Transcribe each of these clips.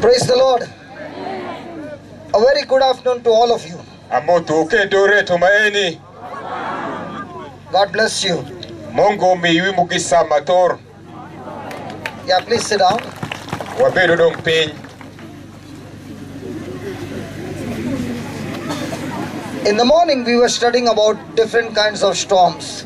Praise the Lord. A very good afternoon to all of you. God bless you. Yeah, please sit down. In the morning we were studying about different kinds of storms.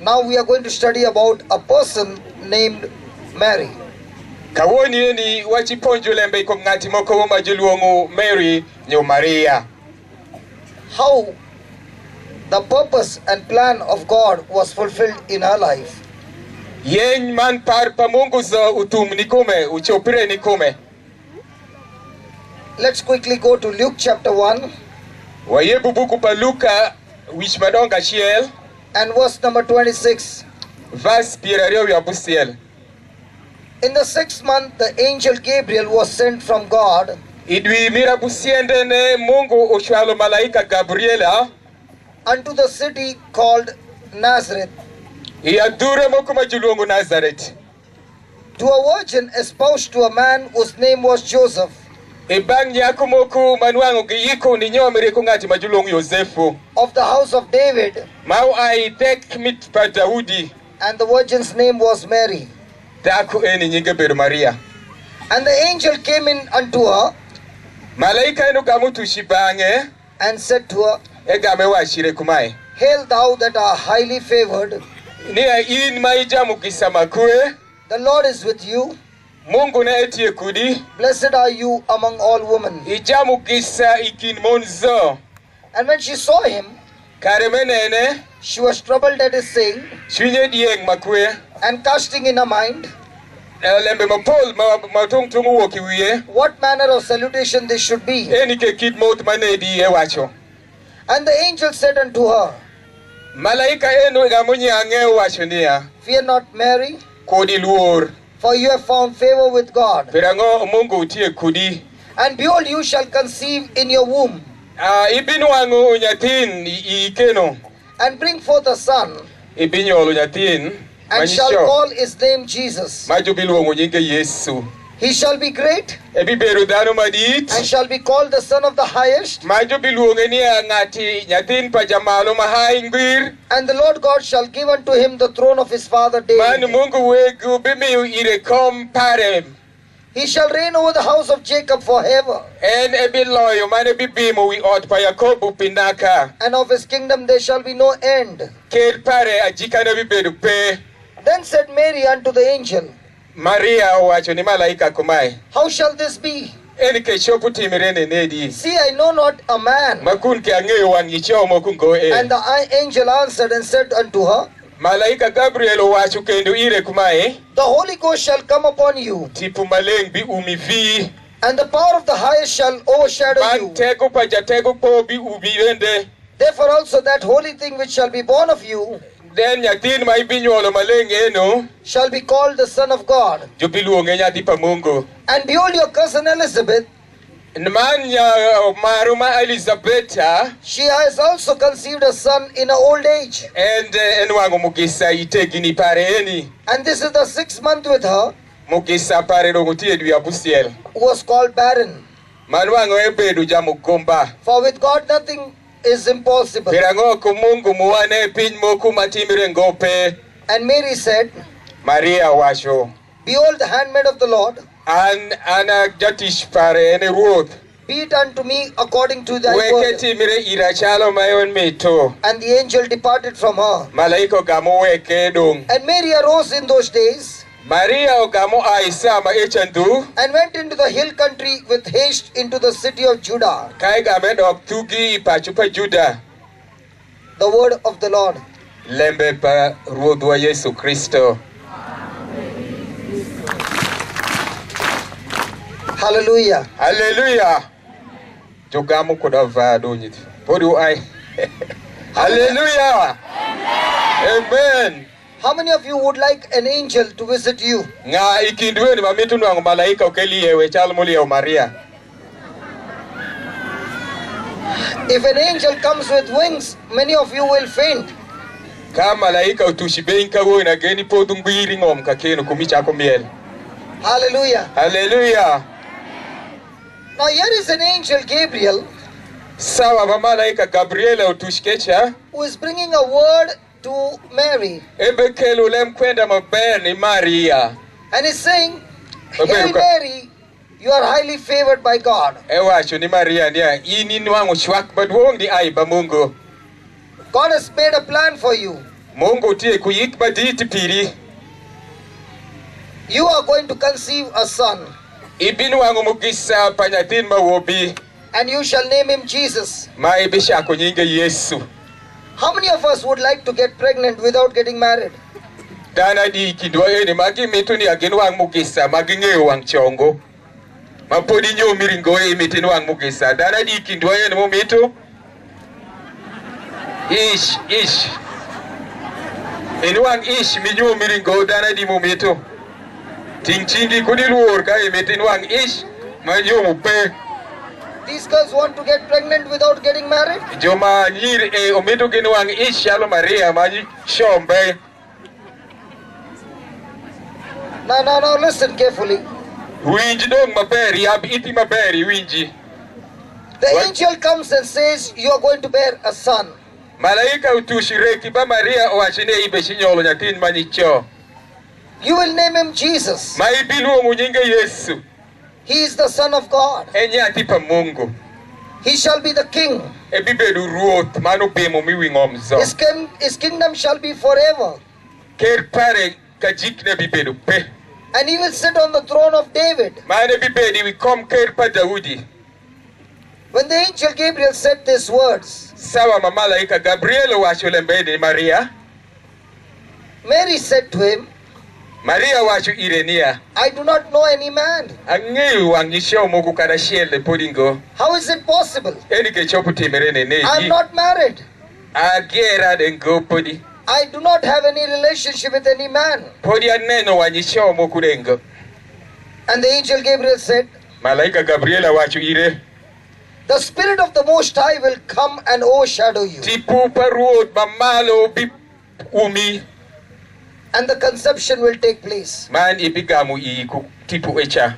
Now we are going to study about a person named Mary. How the purpose and plan of God was fulfilled in her life. Let's quickly go to Luke chapter 1 and verse number 26. In the 6th month, the angel Gabriel was sent from God unto the city called Nazareth, to a virgin espoused to a man whose name was Joseph, of the house of David, and the virgin's name was Mary. And the angel came in unto her and said to her, Hail thou that art highly favored, the Lord is with you. Blessed are you among all women. And when she saw him, she was troubled at his saying, and casting in her mind what manner of salutation this should be. And the angel said unto her, Fear not, Mary, for you have found favor with God. And behold, you shall conceive in your womb, and bring forth a son, and shall call his name Jesus. He shall be great, and shall be called the Son of the Highest. And the Lord God shall give unto him the throne of his father David. He shall reign over the house of Jacob forever, and of his kingdom there shall be no end. Then said Mary unto the angel, How shall this be? See, I know not a man. And the angel answered and said unto her, The Holy Ghost shall come upon you, and the power of the Highest shall overshadow you. Therefore also that holy thing which shall be born of you shall be called the Son of God. And behold, your cousin Elizabeth, she has also conceived a son in her old age. And this is the 6th month with her, who was called barren. For with God nothing is impossible. And Mary said, Behold, the handmaid of the Lord, be it unto me according to thy word. And the angel departed from her. And Mary arose in those days and went into the hill country with haste into the city of Judah. The word of the Lord. Hallelujah. Hallelujah. Hallelujah. Amen. How many of you would like an angel to visit you? If an angel comes with wings, many of you will faint. Ka malaika utushi benka wona geni podung biri ngom ka keno kumicha ko miel. Hallelujah. Hallelujah. Now here is an angel Gabriel Sawa ba malaika Gabriela utushkecha who is bringing a word to Mary. ebe kelo lem kwenda maber ni Maria. And he's saying, "Hail Mary, you are highly favored by God." Ewacho ni Maria ndia ini nwangu shwak baduong ni ai ba Mungu. God has made a plan for you. Mungu tie kuyik baditi piri. You are going to conceive a son. Ibinu wangu mugisa panyatin mawobi. And you shall name him Jesus. Ma ibisha ko nyinge Yesu. How many of us would like to get pregnant without getting married? Dana di kidwa eni magi mitu ni agenu wang mugisa magi ngeo wang chongo. Mapodi nyo miringo mitinu wang mugisa. Dana di kidwa eni mo mitu. Ish. Eni wang ish minyo miringo dana di mo mitu. Ting kuni luor ka mitinu wang ish manyo mupe. These girls want to get pregnant without getting married? Joma nyir omitu genu wang ish yalo Maria manyi shombe. Now listen carefully. Winji dong maberi ab iti maberi winji. The angel comes and says, "You are going to bear a son." Malaika utushireki ba Maria oachine ibeshinyolo nyatin manicho. You will name him Jesus. Maibilu munyinge Yesu. He is the Son of God. Enyati pa Mungu. He shall be the king. Ebibedu ruot manu bemo miwingomzo. His kingdom shall be forever. Ker pare kajikne bibedu pe. And he will sit on the throne of David. Mane bibedi we come ker pa Daudi. When the angel Gabriel said these words, Sawa mamalaika Gabriel wacho lembeni Maria. Mary said to him, Maria wacho irenia. "I do not know any man." Angeu wangisho mogu kada shiele podingo. How is it possible? Enike chopu timerene neji. I am not married. Agera dengo podi. I do not have any relationship with any man. Podi aneno wangisho mogu dengo. And the angel Gabriel said, Malaika Gabriela wacho ire. "The Spirit of the Most High will come and overshadow you. Tipu paruot mamalo bip umi. And the conception will take place." Man ibigamu iku tipu echa.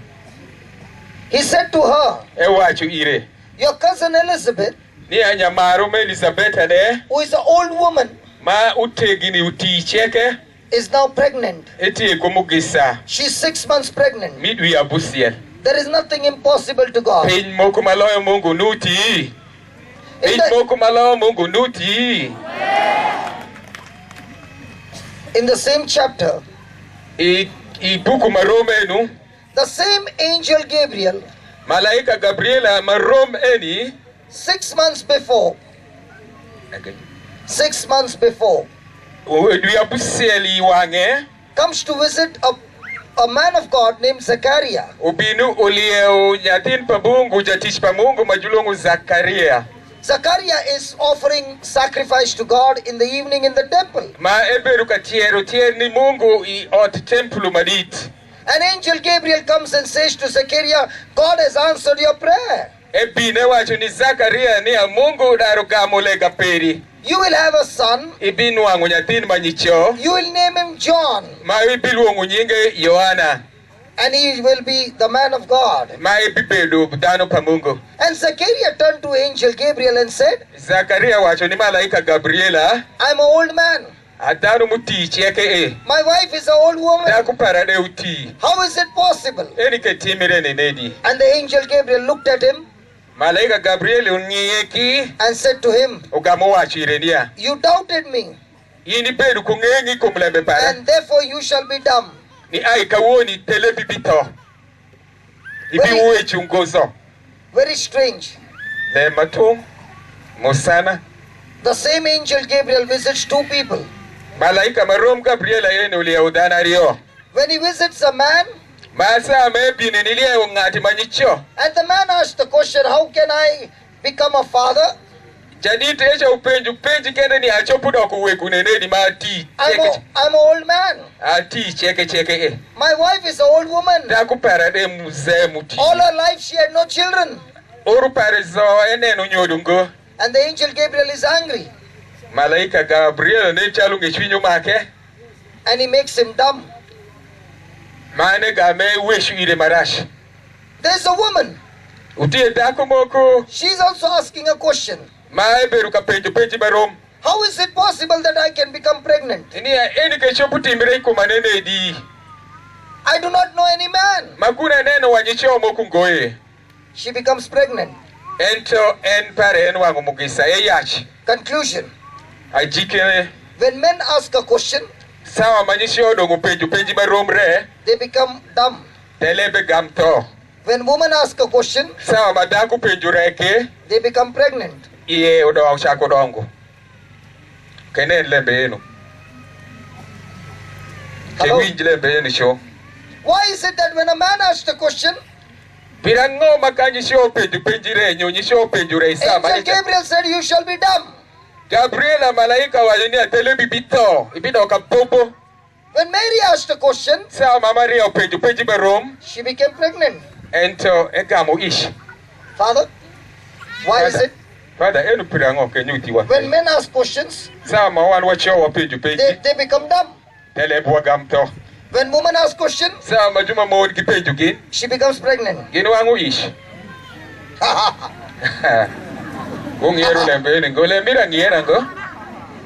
He said to her, Ewacho ire. "Your cousin Elizabeth, Ni anyamaro me Elizabeth ade. who is an old woman, Ma utegini uti cheke. is now pregnant. Eti kumugisa. She's 6 months pregnant. Midwi abusiel. There is nothing impossible to God." Pin moku maloyo Mungu nuti. Pin moku maloyo Mungu nuti. In the same chapter, Ibuku marome nu. the same angel Gabriel, Malaika Gabriela marom eni. 6 months before, 6 months before, Dwi abusieli wange. comes to visit a man of God named Zechariah. Ubinu ulieo nyatin pabungu jatish pamungu majulungu Zakaria. Zechariah is offering sacrifice to God in the evening in the temple. Ma eberu katiero tier ni Mungu I ot templu madit. An angel Gabriel comes and says to Zechariah, "God has answered your prayer. Ebine wacho ni Zakaria ni a Mungu darugamo lega peri. You will have a son. Ibinu wangu nyatin manyicho. You will name him John. Ma ibilu wangu nyinge Yohana. And he will be the man of God." Ma ibibedu budano pa Mungu. And Zechariah turned to angel Gabriel and said, Zakaria wacho ni malaika Gabriela. "I'm an old man. Atanu muti cheke My wife is an old woman. Nakupara uti. How is it possible?" Enike timire nedi. And the angel Gabriel looked at him Malaika Gabriel unyeki. and said to him, Ogamo wacho irenia. "You doubted me, Ini bedu kungengi kumlembe para. and therefore you shall be dumb." Ni ai kawoni telebibito. Ibi uwe chungozo. Very strange. Le matum. Musana. The same angel Gabriel visits two people. Malaika marom Gabriela yene ulia udana rio. When he visits a man, Masa mebi nilie ungati manyicho. and the man asks the question, "How can I become a father? Jadi teja upenju kende ni achopuda kuwe kunenedi mati. I'm an old man. Ati cheke My wife is an old woman. Nakupara de muze muti. All her life she had no children." Oru parezo ene no nyodungo. And the angel Gabriel is angry. Malaika Gabriel ne chalu ngechwinyo make. And he makes him dumb. Mane game weshu ire marash. There's a woman. Utie dako moko. She's also asking a question. Mae beru ka penjo barom. How is it possible that I can become pregnant? I do not know any man. She becomes pregnant. Conclusion. When men ask a question, they become dumb. When women ask a question, they become pregnant. Hello? Why is it that when a man asks a question, Angel Gabriel said, you shall be dumb? When Mary asked a question, she became pregnant. Father, why is it? When men ask questions, they become dumb. When women ask questions, she becomes pregnant.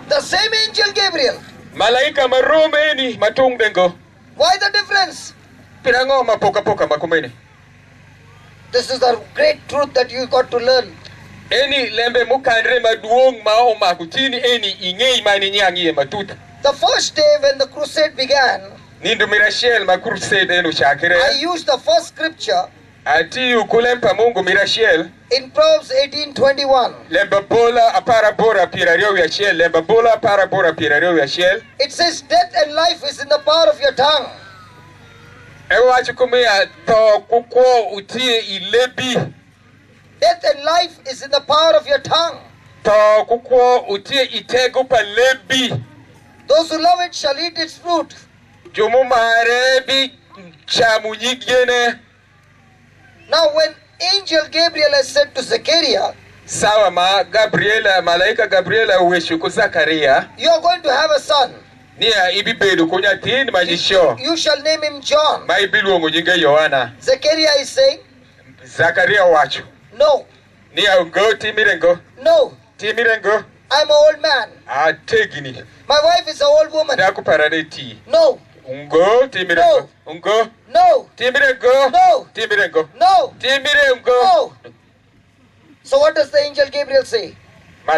The same angel Gabriel. Why the difference? This is the great truth that you got to learn. The first day when the crusade began, I used the first scripture in Proverbs 18:21. It says, death and life is in the power of your tongue. Death and life is in the power of your tongue. Those who love it shall eat its fruit. Now when angel Gabriel has said to Sequeira, you are going to have a son. You shall name him John. Sequeira is saying, no. No. I'm an old man. My wife is an old woman. No. No. No. No. No. No. No. So what does the angel Gabriel say? I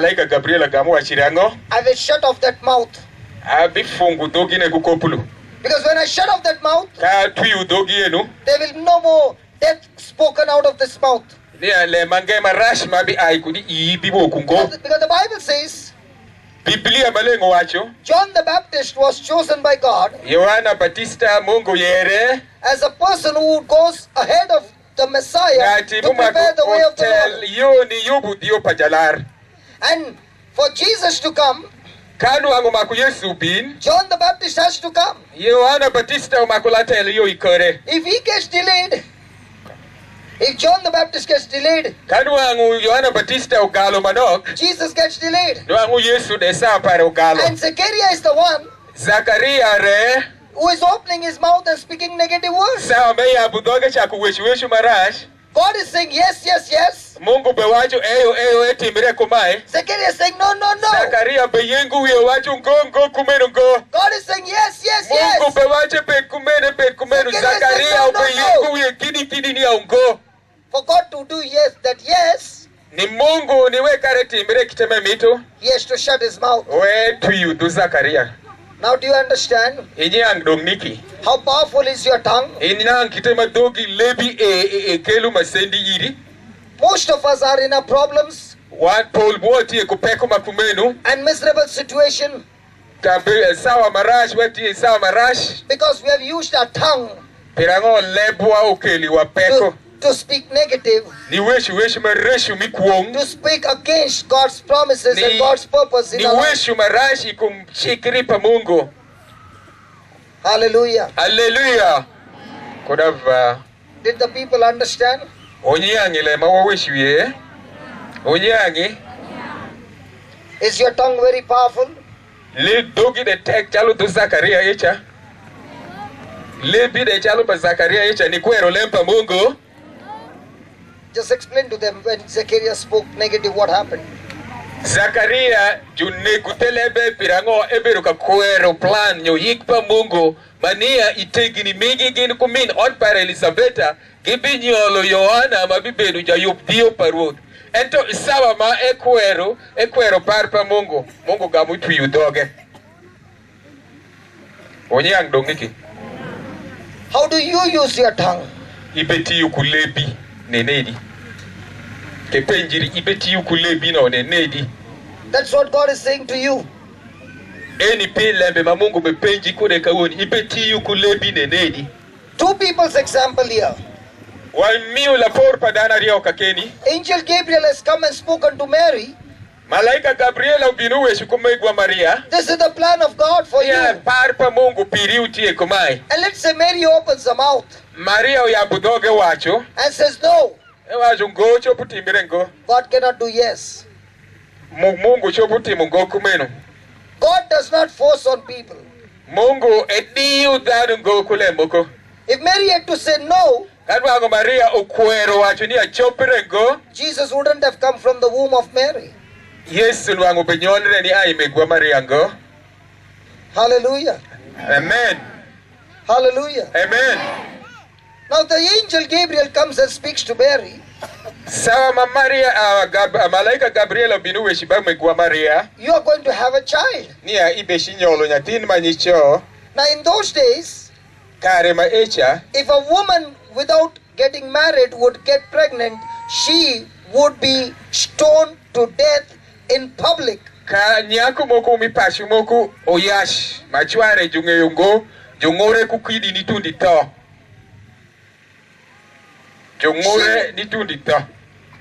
will shut off that mouth. Because when I shut off that mouth, there will be no more death spoken out of this mouth. Because the Bible says, John the Baptist was chosen by God as a person who goes ahead of the Messiah to prepare the way of the Lord. And for Jesus to come, John the Baptist has to come. If he gets delayed, if John the Baptist gets delayed, Jesus gets delayed. And Sequeira is the one who is opening his mouth and speaking negative words. God is saying yes, yes, yes. Sequeira is saying no, no, no. God is saying yes, yes, yes. For God to do yes, that yes, he has to shut his mouth. Now do you understand how powerful is your tongue? Most of us are in our problems and miserable situation because we have used our tongue to speak negative, to speak against God's promises and God's purpose in our life. Hallelujah. Hallelujah. Could have did the people understand? Is your tongue very powerful? Le dogi de tek chalo tu Zakaria echa. Le bi de chalo pa Zakaria echa ni kwero lempa Mungu. Just explain to them when Sequeira spoke negative what happened. Zakaria junne kutelebe pirango eberuka kwero plan nyo yikpa Mungu mania itegini mingi gini kumin on para Elisabeta gibinyolo Yohana mabibedu ja yupdio parod. Ento isawa ma ekwero parpa Mungu gamu twi udoge. Onyang dongiki. How do you use your tongue? Ibeti ukulebi nenedi. Kepenjiri ibeti ukulebi no nenedi. That's what God is saying to you. Eni pelembe mamungu bepenji kule kawoni ibeti ukulebi nenedi. Two people's example here. Angel Gabriel has come and spoken to Mary. Malaika Gabriela ubinuwe shukumegwa Maria. This is the plan of God for you. Parpa Mungu piriutie kumai. And let's say Mary opens her mouth. Maria uyabudoge wacho. And says no. Ewajo ngocho puti mirengo. God cannot do yes. Mungu choputi mungo kumeno. God does not force on people. Mungu ediu dadu ngo kule moko. If Mary had to say no, Jesus wouldn't have come from the womb of Mary. Hallelujah. Amen. Hallelujah. Amen. Now the angel Gabriel comes and speaks to Mary. You are going to have a child. Now in those days, if a woman without getting married would get pregnant, she would be stoned to death in public.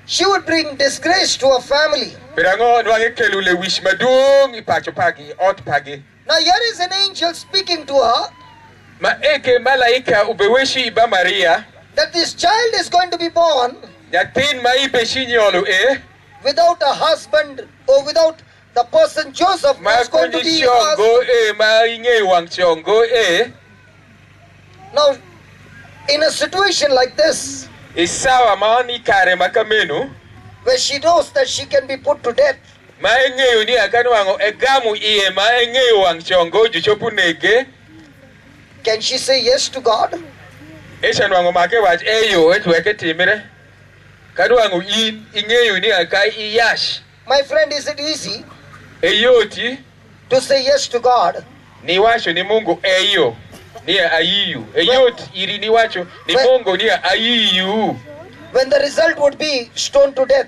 She would bring disgrace to her family. Now here is an angel speaking to her that this child is going to be born without a husband or without the person Joseph who is going to be Now, in a situation like this, where she knows that she can be put to death, can she say yes to God? My friend, is it easy to say yes to God? When the result would be stoned to death.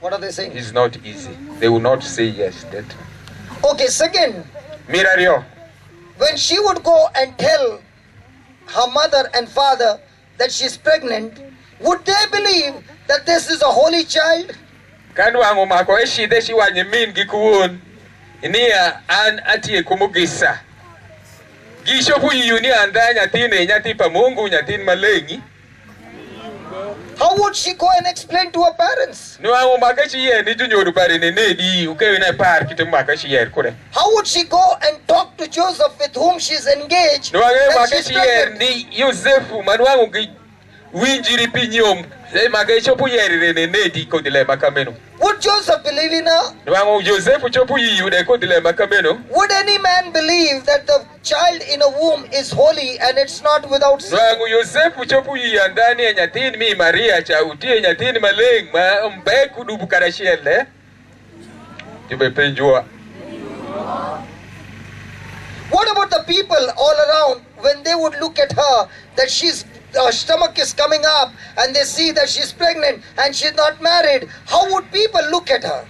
What are they saying? It's not easy. They will not say yes. That. Okay, second. Mirario. When she would go and tell her mother and father that she's pregnant, would they believe that this is a holy child? How would she go and explain to her parents? How would she go and talk to Joseph with whom she's engaged? Would Joseph believe in her? Would any man believe that the child in a womb is holy and it's not without sin? What about the people all around when they would look at her, that her stomach is coming up and they see that she's pregnant and she's not married? How would people look at her?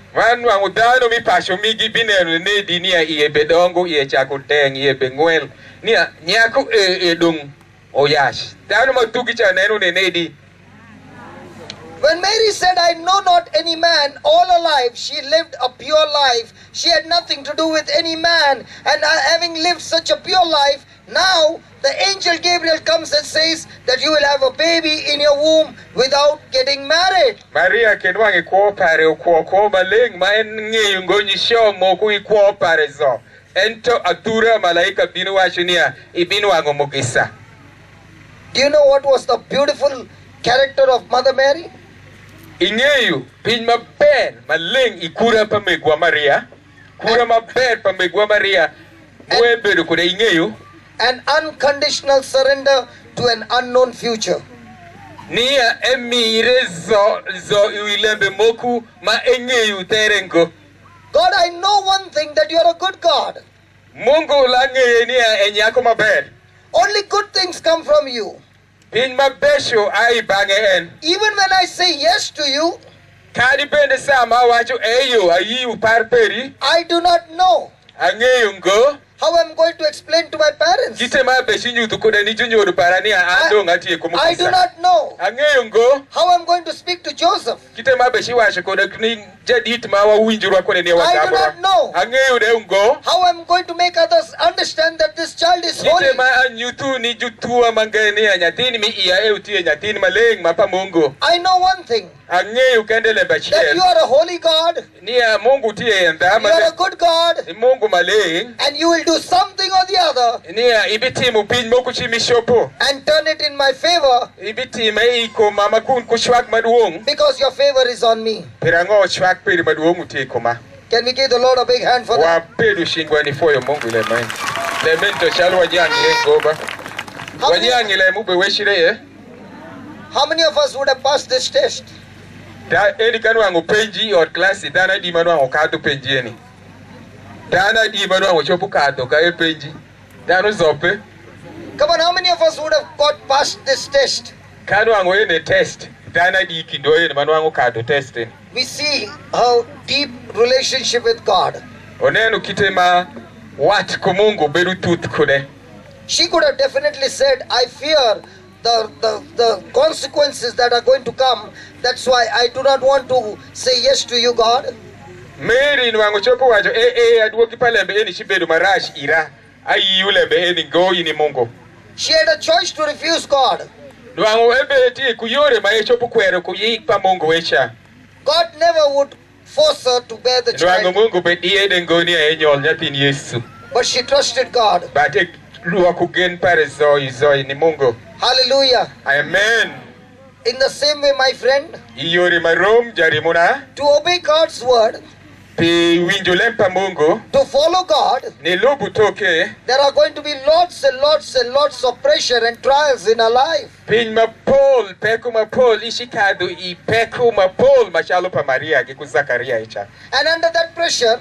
When Mary said, I know not any man, all her life she lived a pure life. She had nothing to do with any man. And having lived such a pure life, now the angel Gabriel comes and says that you will have a baby in your womb without getting married. Maria kenwangi kwa pare kwa maling maengi ngoni shomo kui kwa pare zo. Ento atura malaika binu washunia ibinu wango mugisa. Do you know what was the beautiful character of Mother Mary? Ingeyu pin maber maling ikura pamegwa Maria. Kura maber pamegwa Maria. Mwebedu kude ingeyu. An unconditional surrender to an unknown future. Nia emire zo ilembe moku ma engeyu terengo. God, I know one thing, that you are a good God. Mungu lange nia enyako maber. Only good things come from you. Pin mabesho ai bange en. Even when I say yes to you, Kadi bende sama wacho eyo ayi parperi. I do not know Angeyu ngo. how I'm going to explain to my parents. I do not know how I'm going to speak to Joseph. I do not know how I'm going to make others understand that this child is holy. I know one thing, that you are a holy God, you are a good God, and you will do something or the other and turn it in my favor, because your favor is on me. Can we give the Lord a big hand for that? How many of us would have passed this test? Dana di manu chopu kato ka epenji. Dano zope. Come on, how many of us would have got past this test? Kanu ango ene test. Dana di kindo ene manu ango kato test. We see how deep relationship with God. Onenu kitema wat kumungu beru tut kune. She could have definitely said, I fear the consequences that are going to come. That's why I do not want to say yes to you, God. Mary nwango chopo wajo aduoki palembe eni shibedu marash ira ayi ulembe eni go ini Mungu. She had a choice to refuse God. Nwango eti kuyore ma chopo kwero kuyipa Mungu wecha. God never would force her to bear the child. Nwango Mungu bedi edengo ni enyol nyatin Yesu. But she trusted God. But luwa kugen pare zoi ni Mungu. Hallelujah. Amen. In the same way, my friend, iyore marom jarimuna to obey God's word, to follow God, there are going to be lots and lots and lots of pressure and trials in our life. And under that pressure,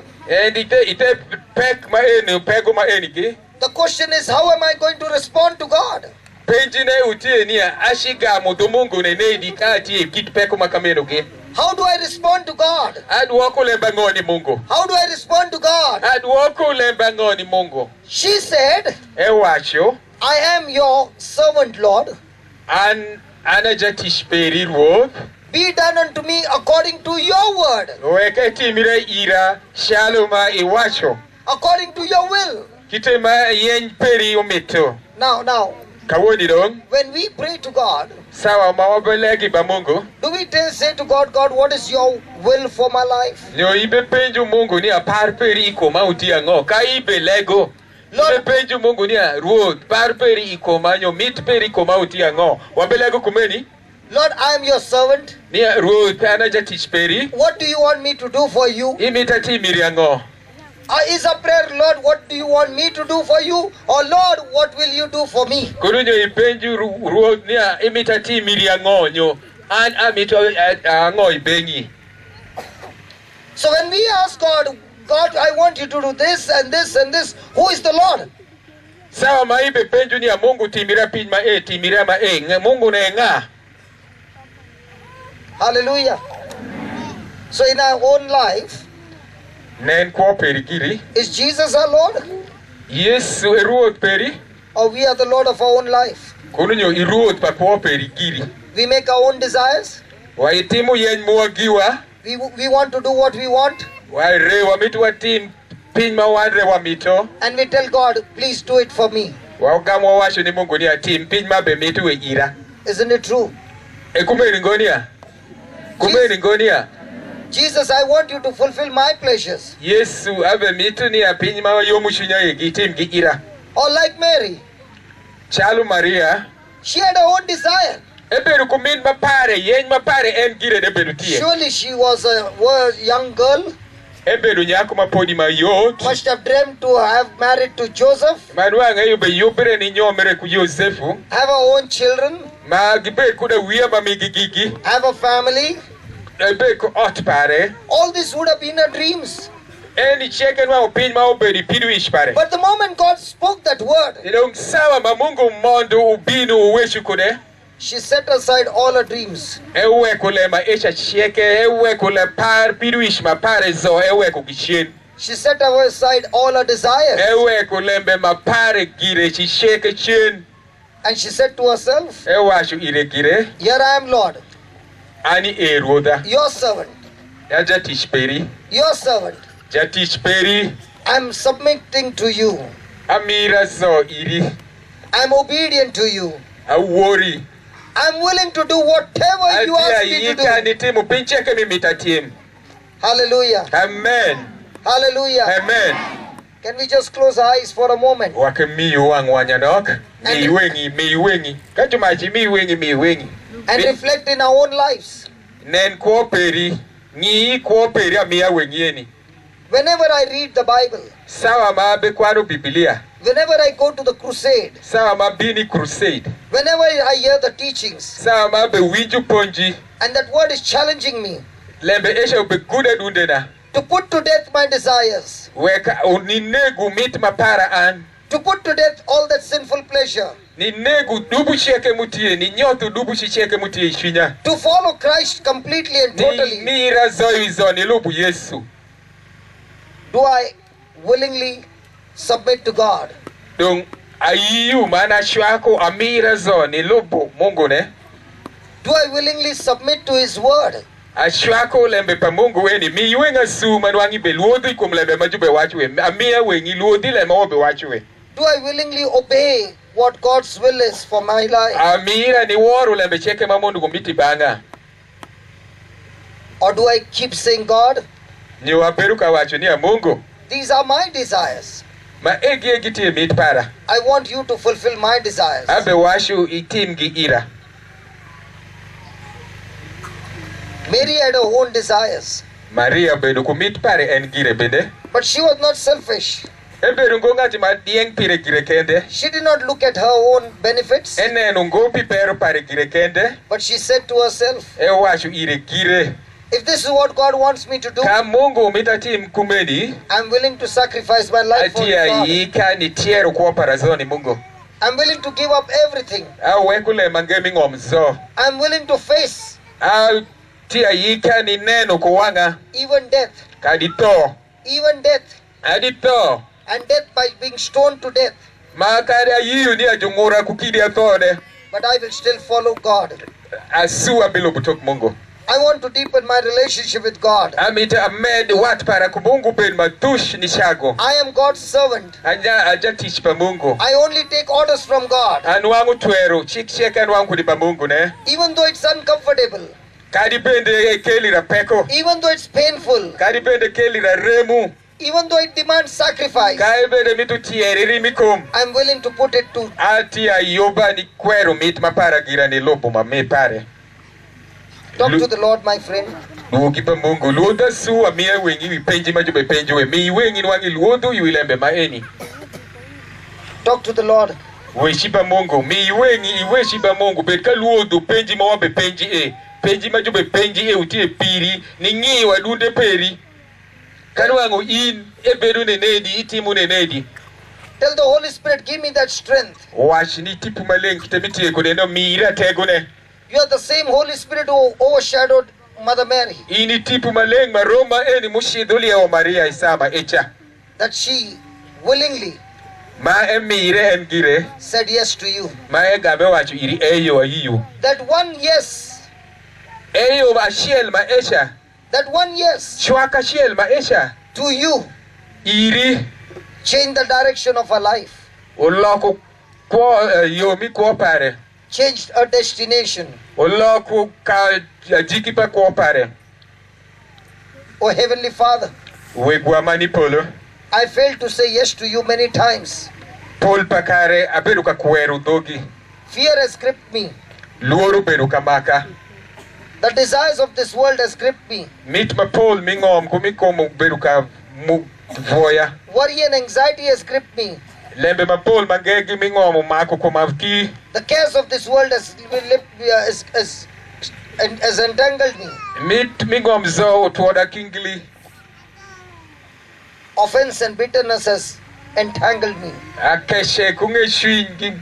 the question is, how am I going to respond to God? How do I respond to God? How do I respond to God? She said, I am your servant, Lord. Be done unto me according to your word. According to your will. Now, when we pray to God, do we say to God, God, what is your will for my life? Lord, I am your servant. What do you want me to do for you? Is a prayer, Lord, what do you want me to do for you? Or Lord, what will you do for me? So when we ask God, God, I want you to do this and this and this, who is the Lord? Hallelujah. So in our own life, is Jesus our Lord? Yes, or we are the Lord of our own life? We make our own desires. Waitimu yen muagiwa. We want to do what we want. Waire wamitu watim pinma wadre wamito. And we tell God, please do it for me. Waugamwa washo ni Mungu ni atim pinma be mitu we ira. Isn't it true? Kumelingonia. Kumelingonia. Jesus, I want you to fulfill my pleasures. Yesu abe mitu ni apinma yomushunya yitim gi ira. Or like Mary. Chalu Maria. She had her own desire. Surely she was a young girl. Must have dreamed to have married to Joseph. Have her own children. Have a family. All this would have been her dreams. But the moment God spoke that word, she set aside all her dreams. She set aside all her desires. And she said to herself, here I am, Lord, your servant. Your servant. I'm submitting to you. I'm obedient to you. I'm willing to do whatever you ask me to do. Hallelujah. Amen. Hallelujah. Amen. Can we just close our eyes for a moment? And reflect in our own lives. Whenever I read the Bible, whenever I go to the crusade, whenever I hear the teachings, and that word is challenging me to put to death my desires, to put to death all that sinful pleasure, to follow Christ completely and totally. Do I willingly submit to God? Do I willingly submit to His word? Do I willingly obey what God's will is for my life? Or do I keep saying, God, these are my desires. I want you to fulfill my desires. Mary had her own desires. But she was not selfish. She did not look at her own benefits. But she said to herself, if this is what God wants me to do, I'm willing to sacrifice my life for you, Father. I'm willing to give up everything. I'm willing to face even death. Even death. And death by being stoned to death. But I will still follow God. I want to deepen my relationship with God. I am God's servant. I only take orders from God. Even though it's uncomfortable. Even though it's painful. Even though it demands sacrifice. I'm willing to put it to. Talk to the Lord, my friend. Talk to the Lord. Tell the Holy Spirit, give me that strength. You are the same Holy Spirit who overshadowed Mother Mary. That she willingly said yes to you. That one yes Eyo achiel maisha. That one yes Chwak achiel maisha. to you Iri. change the direction of our life, Oloko yo mikwo pare. changed a destination. Oloko ka jiki pa kwo pare. Oh Heavenly Father, Wegwa mani polo. I failed to say yes to you many times. Pol pakare abedo ka kweru dogi. Fear has gripped me. Luoru bedo ka maka. The desires of this world has gripped me. Mit ma pol mingom kumikomo bedo ka voya. Worry and anxiety has gripped me. Lembe ma pol mangegi mingom mako kumavki. The cares of this world has entangled me. Mit mingom zo tuoda kingli. Offense and bitterness has entangled me. Akeshe kunge shwingi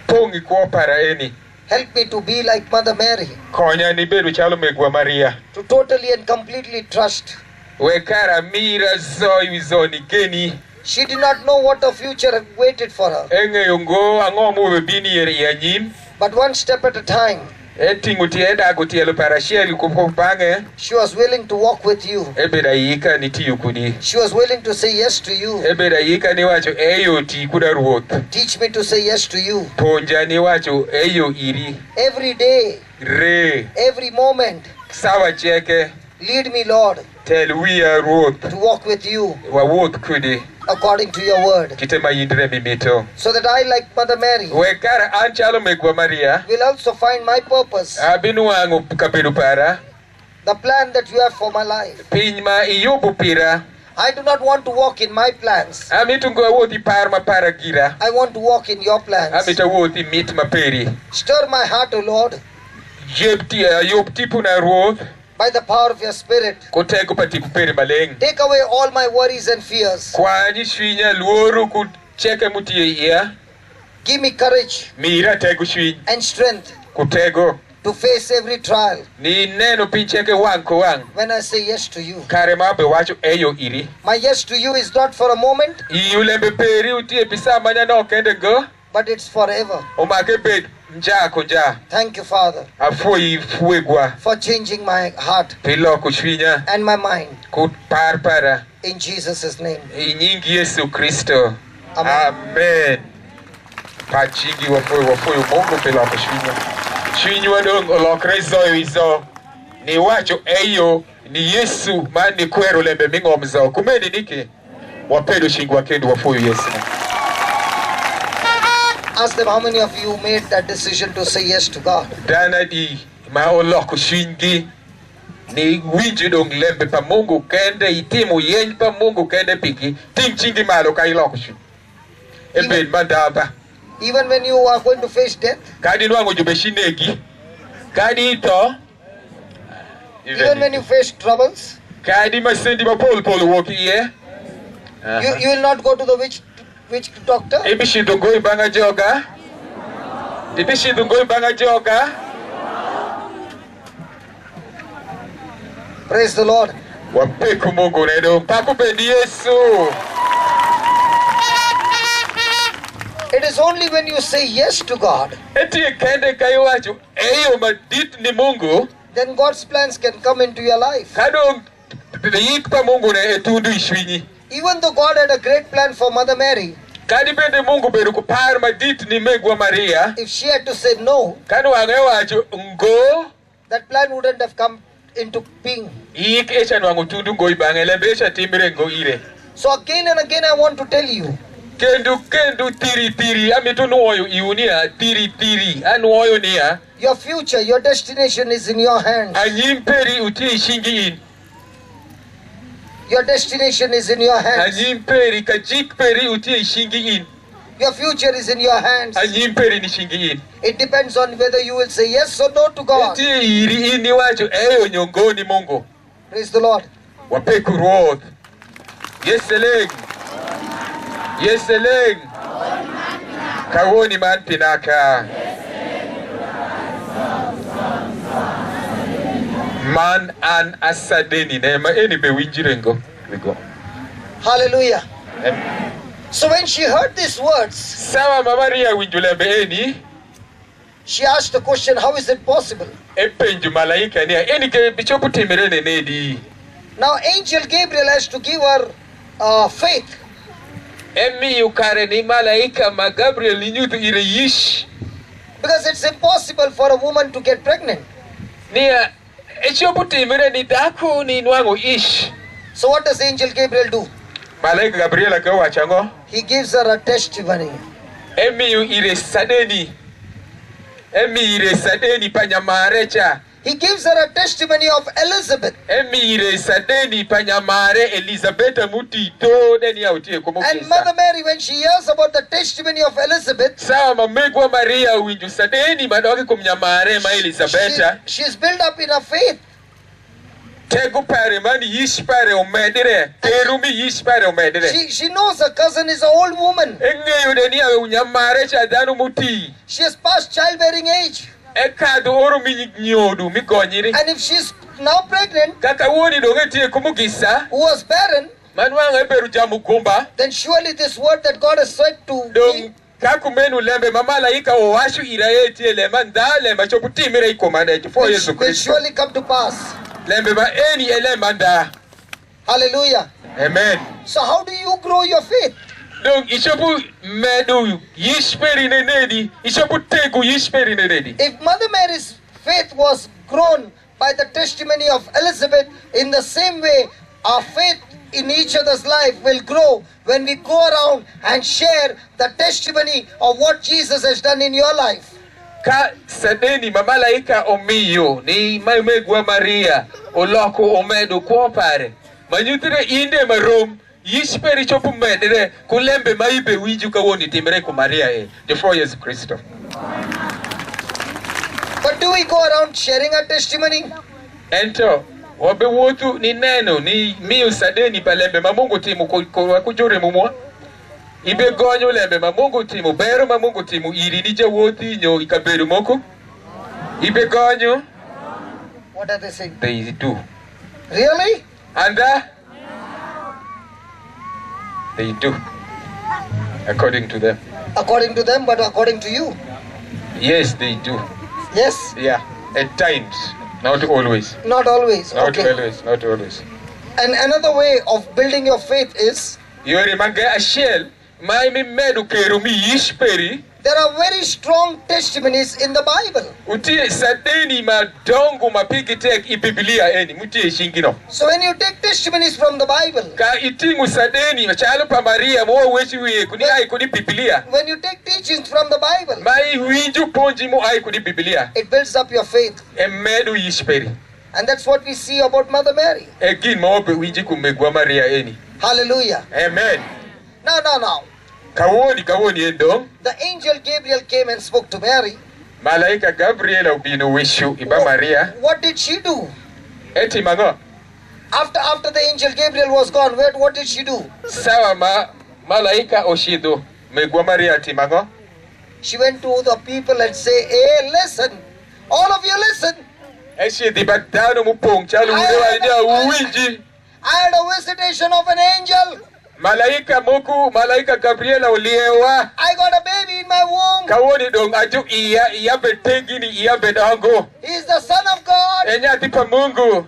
pongi kwa paraeni. Help me to be like Mother Mary, Konya ni bedu chalo megwa Maria. to totally and completely trust. Wekara mira zo ni geni. She did not know what the future waited for her. Enge yungo angomu webini yeri yanyim. But one step at a time, Eti ngutienda gutielo parashieli kupopange. she was willing to walk with you. Ebeda yika ni tiyukudi. She was willing to say yes to you. Ebeda yika ni wacho eyo ti kuda ruoth. Teach me to say yes to you. Ponja ni wacho eyo iri. Every day, Re. every moment, Sawa cheke. lead me, Lord, Tel wiya ruoth. to walk with you Wa wuoth kudi. according to your word, Kitema yindre mimito. so that I, like Mother Mary, Wekara anchalo megwa Maria. will also find my purpose, Abinu wangu kabedu para. the plan that you have for my life. Pinyma iyubu pira. I do not want to walk in my plans. Amitu ngo wuothi par ma para gira. I want to walk in your plans. Amita wuothi mit ma peri. Stir my heart, O Lord, Yub tipu na ruoth. by the power of your Spirit. Kotego patiku peri maleng. Take away all my worries and fears. Kwani shwinya luoru kucheke mutie iya. Give me courage Mira tego shwiny. and strength Kutego. to face every trial Ni neno pincheke wang ko wang. when I say yes to you. Kare mabe wacho eyo iri. My yes to you is not for a moment, Iyulembe peri utie pisa manya no kende go. but it's forever. Omake bed nja ko nja. Thank you, Father, Afoi fuegwa. for changing my heart Pilo kushwinya. and my mind. Kut par para. In Jesus' name. Inyingi Yesu Kristo. Amen. Amen. Pachingi wafoyo Mungu pela kushwinya. Shwinya wadong olokre zoyo izo. Ni wacho eyo ni Yesu mani kwero lembe mingo mzo. Kumeni niki. Wapedo shingu wakendu wafoyo Yesu. Ask them how many of you made that decision to say yes to God. Dana di maoloko shwingi. Ni winji dong lembe pa Mungu kende itimu yenj pa Mungu kende piki. Ting chingi malo kai loko shwingi. Ebe mandaba. Even when you are going to face death, Kadi nwangu jubeshinegi. Kadi ito. even when you face troubles, Kadi masendi mapol woki ye. you will not go to the witch doctor. Ibishi dungoi banga joga. Ibishi dungoi banga joga. Praise the Lord. Wapeku Mungu nedo. Paku bendi Yesu. It is only when you say yes to God, Eti kende kayo wacho. Eyo madit ni Mungu. then God's plans can come into your life. Kadong yikpa Mungu ne etundu ishwinyi. Even though God had a great plan for Mother Mary, Kadi bende Mungu beru kupar madit ni megwa Maria. if she had to say no, Kanu wangewa wacho ngo. that plan wouldn't have come into being. Ik echa nwangu tundu ngoi bange lembe echa timire ngo ire. So again and again I want to tell you, Kendu tiri amitu nuoyo iunia tiri anuoyo niya your future, your destination is in your hands. anyimperi uti shingi in Your destination is in your hands. anyimperi kajikperi uti shingi in Your future is in your hands. anyimperi ni shingi in It depends on whether you will say yes or no to God. iti iri ini wacho eyo nyongoni Mungu. Praise the Lord. Wapeku ruoth yeseleng kawoni man pinaka man an asadeni nema eni be winjirengo we go. Hallelujah. So when she heard these words, Sawa Maria winjulembe eni she asked the question, how is it possible? Epenjo malaika ni eni ke bichopo timere ne nedi. Now angel Gabriel has to give her faith. Emi yukare ni malaika ma Gabriel ni nyutu ire yish. Because it's impossible for a woman to get pregnant. Nia echopo timere ni daku ni nwango ish. So what does angel Gabriel do? Malaika Gabriel akawa chango. He gives her a testimony. Emi yu ire sadeni. Emi ire sadeni panyamarecha. He gives her a testimony of Elizabeth. Emi ire sadeni panyamare Elizabeth muti to deni autie kumukisa. And Mother Mary, when she hears about the testimony of Elizabeth, sawa mamegwa Maria winju sadeni madoki kumnyamare ma Elizabeth. She's built up in her faith. Tegu pare mani yish pare omedire. Terumi yish pare omedire. She knows her cousin is an old woman. Enge yudeni awe unyamare cha danu muti. She has passed childbearing age. Ekadu oru mi nyodu mi gonyiri. And if she's now pregnant, kaka woni dongeti kumugisa, who was barren, manuanga eberu jamu kumba, then surely this word that God has said to me, kakumenu lembe mamalaika owashu iraeti elema ndale machoputimire ikomane for Yesu will Kristo. surely come to pass. Lembe ba eni elema nda. Hallelujah. Amen. So how do you grow your faith? Donc ishopu medu yishperi nenedi, ishopu tegu yishperi nenedi. If Mother Mary's faith was grown by the testimony of Elizabeth, in the same way our faith in each other's life will grow when we go around and share the testimony of what Jesus has done in your life. Ka sadeni mamalaika omiyo ni maimegwa Maria oloko omedo kuopare. Manyutire inde marom yishperi chopu medere kulembe maibe wiju kawoni timere ku Maria before Yesu Kristo. But do we go around sharing our testimony? Ento wabe wotu ni neno ni miu sadeni palembe mamungu timu kujure mumwa. Ibe gonyo lembe mamungu timu bero mamungu timu irinije woti nyo ikaberu moko. Ibe gonyo. What are they saying? They do. Really? And they do. According to them. According to them, but according to you? Yes, they do. Yes? Yeah, at times. Not always. Not always. Not Okay. always. Not always. And another way of building your faith is, Yori manga ashel maimi medu kerumi yishperi. there are very strong testimonies in the Bible. Uti sadeni madongo mapigitek ibiblia eni muti shingino. So when you take testimonies from the Bible, Ka itingu sadeni machalo pa Maria mo wechi wi kuni ai kuni biblia. when you take teachings from the Bible, Mai winju ponji mo ai kuni biblia. it builds up your faith. Emedu yishperi. And that's what we see about Mother Mary. Egin mo be winji kumegwa Maria eni. Hallelujah. Amen. Now. Kawoni endo. The angel Gabriel came and spoke to Mary. Malaika Gabriel ubino wishu iba Maria. What did she do? Eti mango. After the angel Gabriel was gone, what did she do? Sawa malaika oshido megwa Maria ati mango. She went to the people and say, hey, listen. All of you listen. Eshi di batano mupong chalu udewa idia uwinji. I had a visitation of an angel. Malaika Gabriela oliewa. I got a baby in my womb. Kawoni dong aju iya betengini iya bedango. He's the Son of God. Enya tipa Mungu.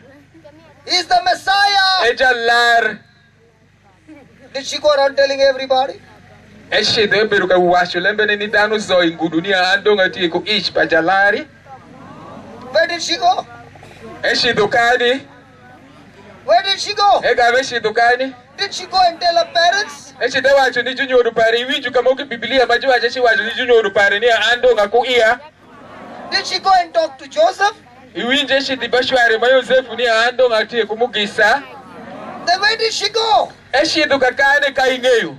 He's the Messiah. Eja lar. Did she go around telling everybody? Eshi de beruka washu lembe ni dano zo ingudunia andonga tiku ish pajalari. Where did she go? Eshi dukani. Where did she go? Ega eshi dukani. Did she go and tell her parents? Eshi de wacho ni junyo rupari wiju kama uki Biblia majua jeshi wacho ni junyo rupari ni andonga ku iya. Did she go and talk to Joseph? Iwinje eshi di bashware ma Yosefu ni andonga tiye kumugisa. Then where did she go? Eshi dukakane kaingeyu.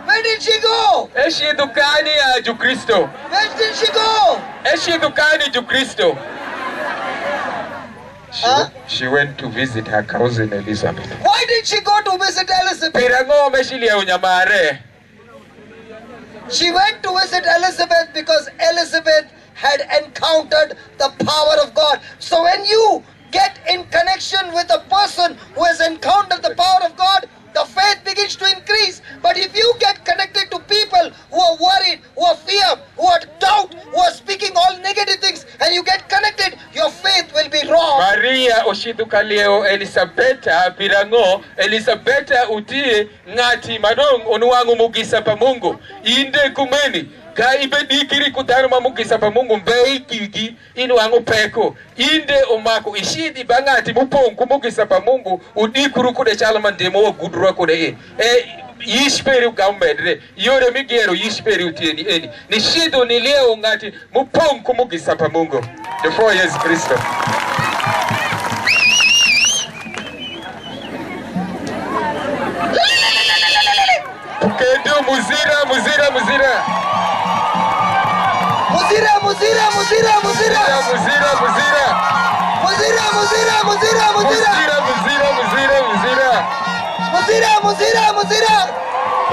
Where did she go? Eshi dukani ya ju Kristo. Where did she go? Eshi dukani ju Kristo. Huh? She went to visit her cousin Elizabeth. Why did she go to visit Elizabeth? Pirango meshili ya unyamare. She went to visit Elizabeth because Elizabeth had encountered the power of God. So when you get in connection with a person who has encountered the power of God, the faith begins to increase. But if you get connected to people who are worried, who are fear, who are doubt, who are speaking Maria oshidu kaleo Elisabeta pirango Elisabeta utie ngati madong onuangu mugisa pa Mungu inde kumeni ka ibedikiri kudano mamugisa pa Mungu mbei kiki inuangu peko inde omako ishidi bangati mupong kumugisa pa Mungu udikuru kude chalaman demo wa gudura kude yishperi ugamedre yore migero yishperi utieni eni ni shido ni leo ngati mupong kumugisa pa Mungu before Yesu Kristo. Kendo muzira. Muzira.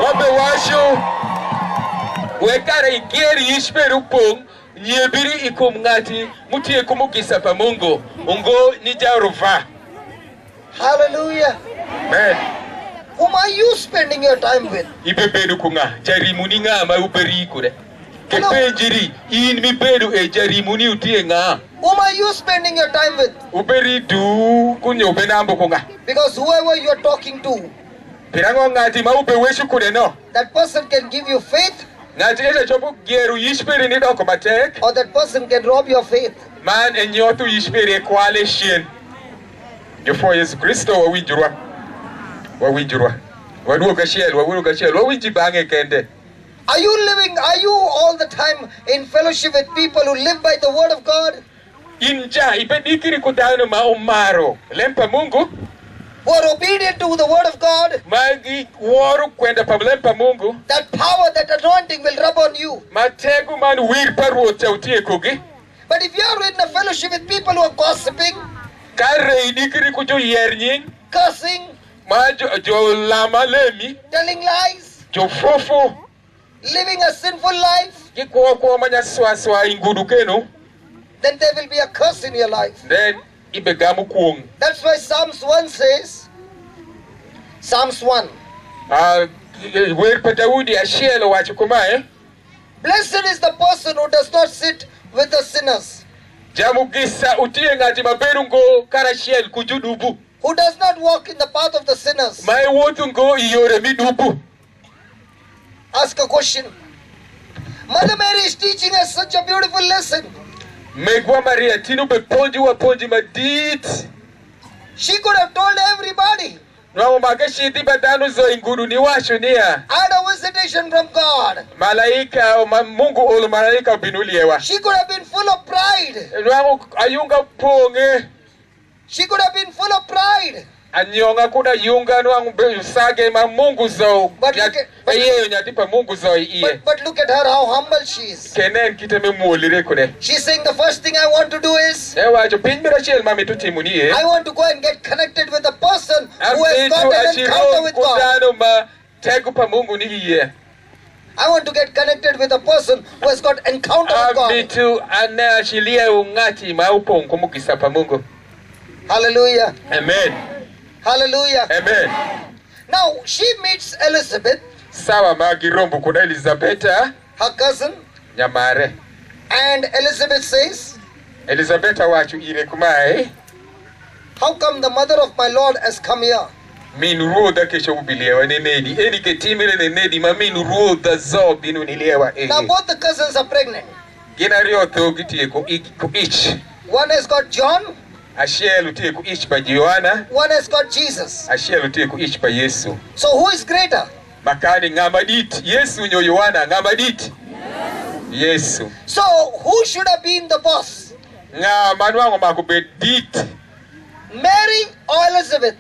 Wabe washo wekara igeri yishperu pong nyebiri ikumngati mutie kumugisa pa Mungu ungo nijaruva. Hallelujah. Amen. Whom are you spending your time with? Ibebedu kunga jarimuni nga ma uberi kude. Kepenjiri in mi bedu e jarimuni utie nga. Whom are you spending your time with? Uberi du kunyo benambo kunga. Because whoever you are talking to, pirango ngati ma ube weshu kude no. That person can give you faith. Ngati eze chobu geru yishperi ni doko matek. Or that person can rob your faith. Man enyotu yishperi kwale shen. Before Yesu Kristo wawinjurwa. Waduka shell, wawijibange kende. Are you all the time in fellowship with people who live by the word of God? Inja ibedikiri kudano ma umaro lempa Mungu who are obedient to the word of God. Magi waru kwenda pamlempa Mungu. That power, that anointing will rub on you. Mategu man wir paru chautie kugi. But if you are in a fellowship with people who are gossiping, kare idikiri kujo yernying, cursing, jo lama lemi, telling lies, jo fofo, living a sinful life, then there will be a curse in your life. Then ibegamu kuong. That's why Psalms 1 says, Psalms 1. Blessed is the person who does not sit with the sinners, who does not walk in the path of the sinners. Ask a question. Mother Mary is teaching us such a beautiful lesson. She could have told everybody, I had a visitation from God. She could have been full of pride. She could have been full of pride. But look at her, how humble she is. She's saying the first thing I want to do is, I want to go and get connected with a person who has got an encounter with God. I want to get connected with a person who has got encounter with God. Hallelujah. Amen. Hallelujah. Amen. Now she meets Elizabeth, her cousin, and Elizabeth says, how come the mother of my Lord has come here? Now both the cousins are pregnant. One has got John, one has got Jesus. So who is greater? So who should have been the boss? Mary or Elizabeth?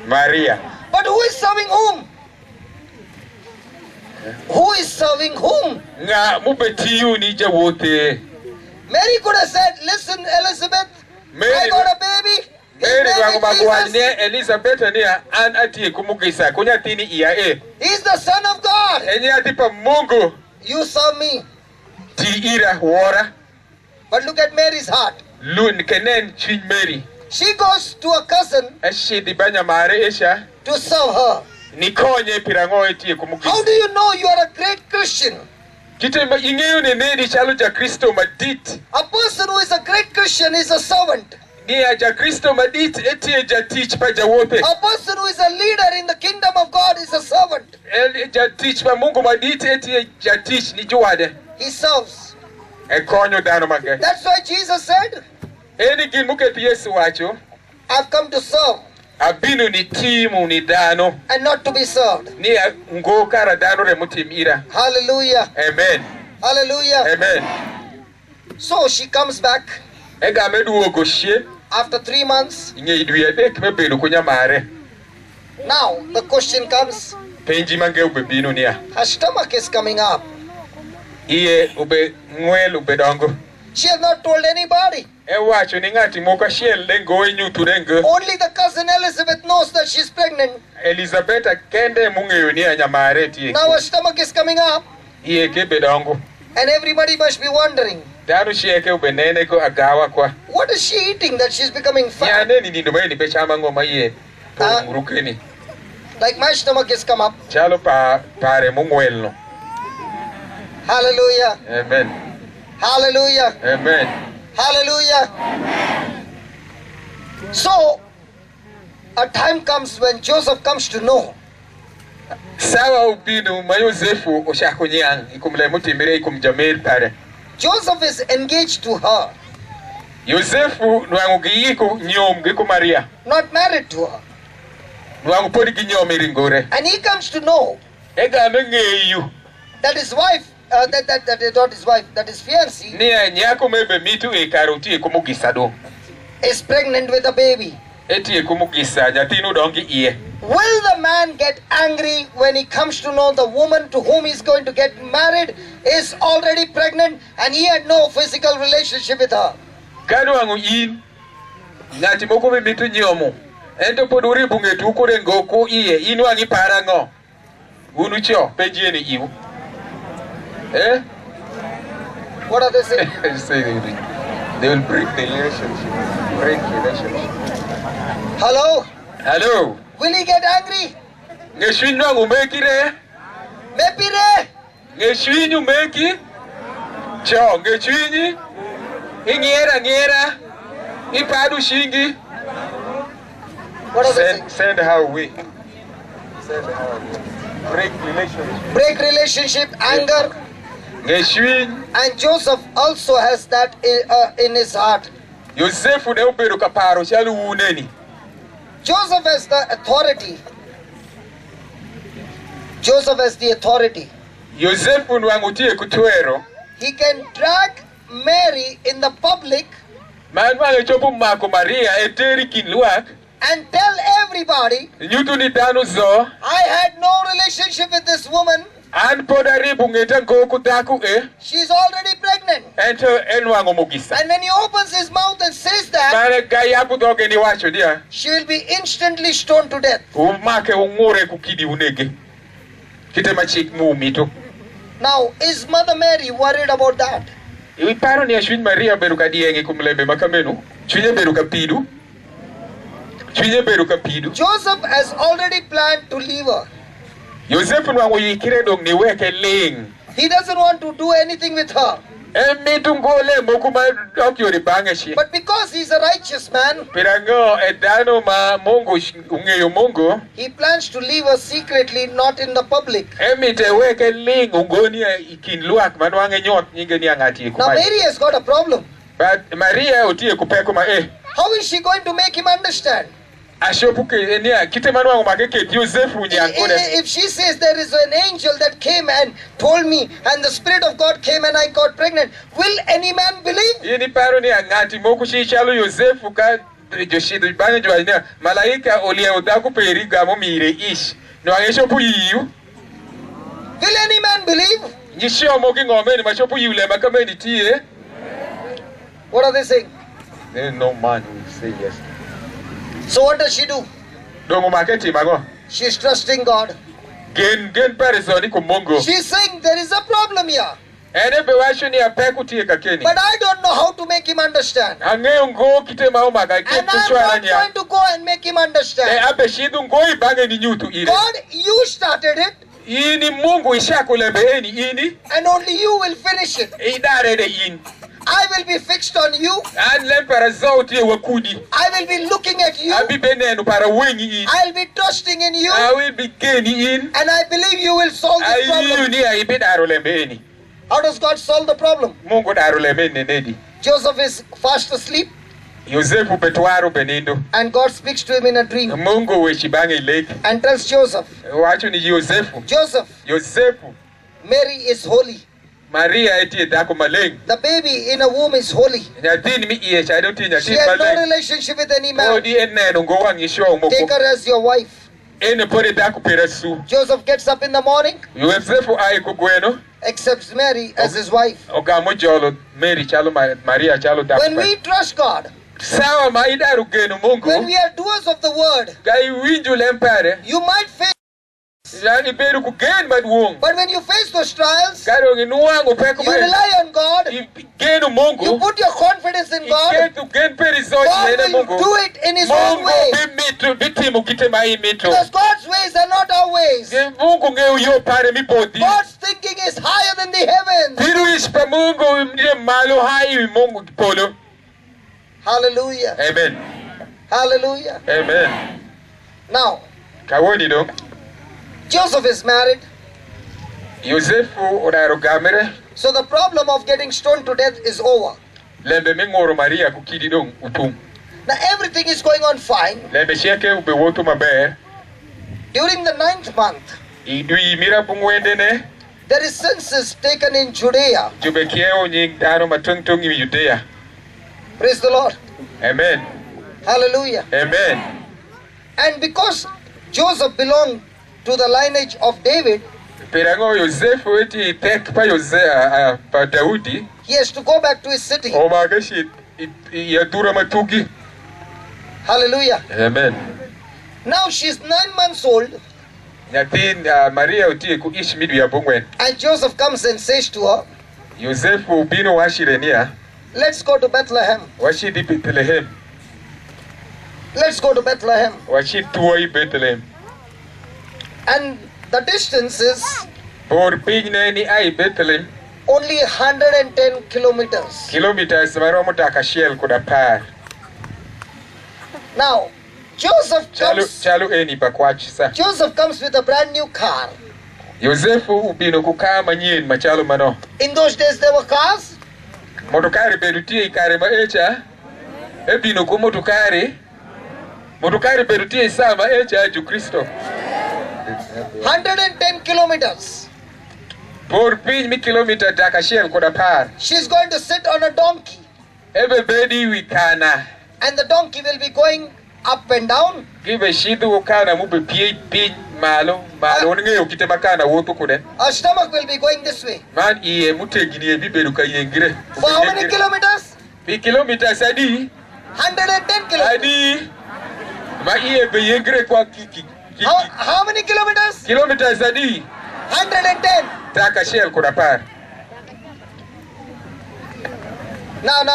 Maria. But who is serving whom? Who is serving whom? Mary could have said, listen, Elizabeth, I got a baby. He's the Son of God. You serve me. But look at Mary's heart. She goes to a cousin to serve her. How do you know you are a great Christian? Kitema ing'eyo ne nedi chalo ja Kristo madit. A person who is a great Christian is a servant. Ni ja Kristo madit etie ja tich pa ja wope. A person who is a leader in the kingdom of God is a servant. Ja tich pa Mungu madit etie ja tich ni jwade. He serves. E konyo dhano mang'eny. That's why Jesus said, Eni gin muket Yesu wacho, I've come to serve abino ni timu ni dhano. and not to be served. Ni ngo kara dhano re mutim ira. Hallelujah. Amen. Hallelujah. Amen. So she comes back Ega meduogo shie. after 3 months. Ing'e dwe adek mebedo kunyamare. Now the question comes, Penji mange ube bino niya. her stomach is coming up. Iye ube ng'wel ube dongo. She has not told anybody. E wacho ni ng'ati moko achiel ne goyo nyutu ne ngo. Only the cousin Elizabeth knows that she's pregnant. Elizabeth kende mung'eyo ni nyamare tie. Now her stomach is coming up Iye ke bedongo. and everybody must be wondering, Dhano chieke ube nene ko agawa kwa. what is she eating that she's becoming fat? Yane ni nindo ni be chama ngoma iye. Pong rukeni. Like my stomach has come up. Chalo pare mung'wel no. Hallelujah. Amen. Hallelujah. Amen. Hallelujah. So, a time comes when Joseph comes to know. Sawa ubinu ma Yosefu oshako nyang ikumle mutimire ikumjamir pare. Joseph is engaged to her, Yosefu nwangu giyiko nyom giku Maria. not married to her. Nwangu podi ginyom iringore. And he comes to know Ega ng'eyo that his wife, that not his wife, that his fiancée ni nyako mebe mitu e karoti kumugisa do. is pregnant with a baby. Eti kumugisa nyathino dongi iye. Will the man get angry when he comes to know the woman to whom he's going to get married is already pregnant and he had no physical relationship with her? Kano angu in nyati moko me mitu nyomo. Ento poduri bunge tukure ngoko iye inu angi parango. Unucho penjie ni iu. Eh? What are they saying? Say they will break the relationship. Break relationship. Hello? Hello. Will he get angry? Ngeshwinyu angu mekire. Mepire? Ngeshwinyu meki. Cho ngeshwinyi. Ingera. Ipadu shingi. What are they saying? Send her away. Send her away. Break relationship. Break relationship, anger. Ngeshwinyu. And Joseph also has that in his heart. Yosefu ne ubedo kaparo chalu uneni. Joseph has the authority. Joseph has the authority. Yosefu nwangutie kutwero. He can drag Mary in the public Manwa chopu mako Maria eteri kinluak. and tell everybody, Nyutu ni dano zo. I had no relationship with this woman. An podari bungeta ngoku daku She's already pregnant. Ento enwango mugisa. And when he opens his mouth and says that, Mane gaya budoge ni wacho dia. she will be instantly stoned to death. Umake ungure kukidi unege. Kitema chik mumito. Now, is Mother Mary worried about that? Iwi paro ni ashwin Maria beruka dienge kumlebe makamenu. Chwinye beruka pidu. Chwinye beruka pidu. Joseph has already planned to leave her. Yosefu nwango yikire dong ni weke ling. He doesn't want to do anything with her. Emitu ngole mokuma dokyori bangeshi. But because he's a righteous man, Pirango edano ma Mungu ungeyo Mungu. he plans to leave her secretly, not in the public. Emite weke ling ungoni ikinluak manwange nyot nyinge ni angati Now kumai. Mary has got a problem. But Maria utie kupeko ma How is she going to make him understand? ashopuke enia kite manwango makeke Yosefu nyankone. If she says there is an angel that came and told me and the Spirit of God came and I got pregnant, will any man believe? Yini paro ni angati moku shishalo Yosefu ka joshidu bane jwanya malaika olie udaku periga mo mire ish. No angeshopu yiu. Will any man believe? Nyishio moki ngome ni mashopu yule makameni tie. What are they saying? There is no man who will say yes. So what does she do? Dongo maketi mago. She's trusting God. Gen person ku Mungu. She's saying there is a problem here. Ene bewasho ni apeku tie kakeni. But I don't know how to make him understand. Angeyo ngo kite mao maga ke And I'm kushwara not nya. going to go and make him understand. Abe shidu ngo ibange ni nyutu ire. God, you started it. Ini Mungu ishakulembeni ini. And only you will finish it. Idarede in. I will be fixed on you. An lempara zauti wakudi. I will be looking at you. Abi benenu para wengi in. I will be trusting in you. I will be gaining in. And I believe you will solve this problem. How does God solve the problem? Mungu darulembeni nedi. Joseph is fast asleep. Yosefu petwaro benindo. And God speaks to him in a dream. Mungu wechibange lake. And tells Joseph. Wacho ni Yosefu. Yosefu. Mary is holy. Maria eti dako maleng. The baby in a womb is holy. She has no relationship with any man. Take her as your wife. Joseph gets up in the morning. Accepts Mary as his wife. When we trust God, when we are doers of the word, you might face. But when you face those trials, you rely on God, you put your confidence in God, God will do it in His own way. Because God's ways are not our ways. God's thinking is higher than the heavens. Hallelujah. Amen. Hallelujah. Amen. Now, Joseph is married. So the problem of getting stoned to death is over. Now everything is going on fine. During the 9th month, there is census taken in Judea. Praise the Lord. Amen. Hallelujah. Amen. And because Joseph belonged to the lineage of David, he has to go back to his city. Hallelujah. Amen. Now she's 9 months old. And Joseph comes and says to her, let's go to Bethlehem. Let's go to Bethlehem. And the distance is only 110 kilometers. Now, Joseph comes with a brand new car. In those days there were cars. 110 kilometers. She's going to sit on a donkey. And the donkey will be going up and down. Her stomach will be going this way. For how many kilometers? 110 kilometers. How many kilometers? 110.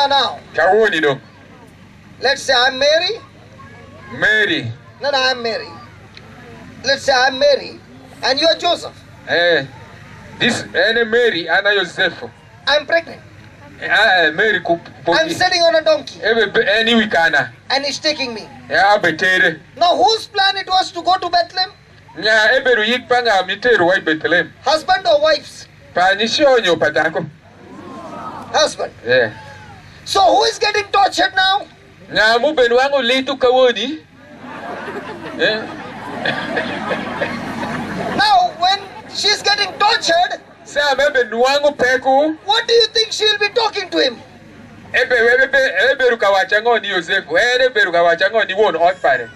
Now. Let's say I'm Mary. No, I'm Mary. Let's say I'm Mary and you are Joseph. This Mary and Joseph. I'm pregnant. I'm sitting on a donkey. And he's taking me. Now whose plan it was to go to Bethlehem? Husband or wife's? Husband. Yeah. So who is getting tortured now? Now when she's getting tortured, what do you think she'll be talking to him?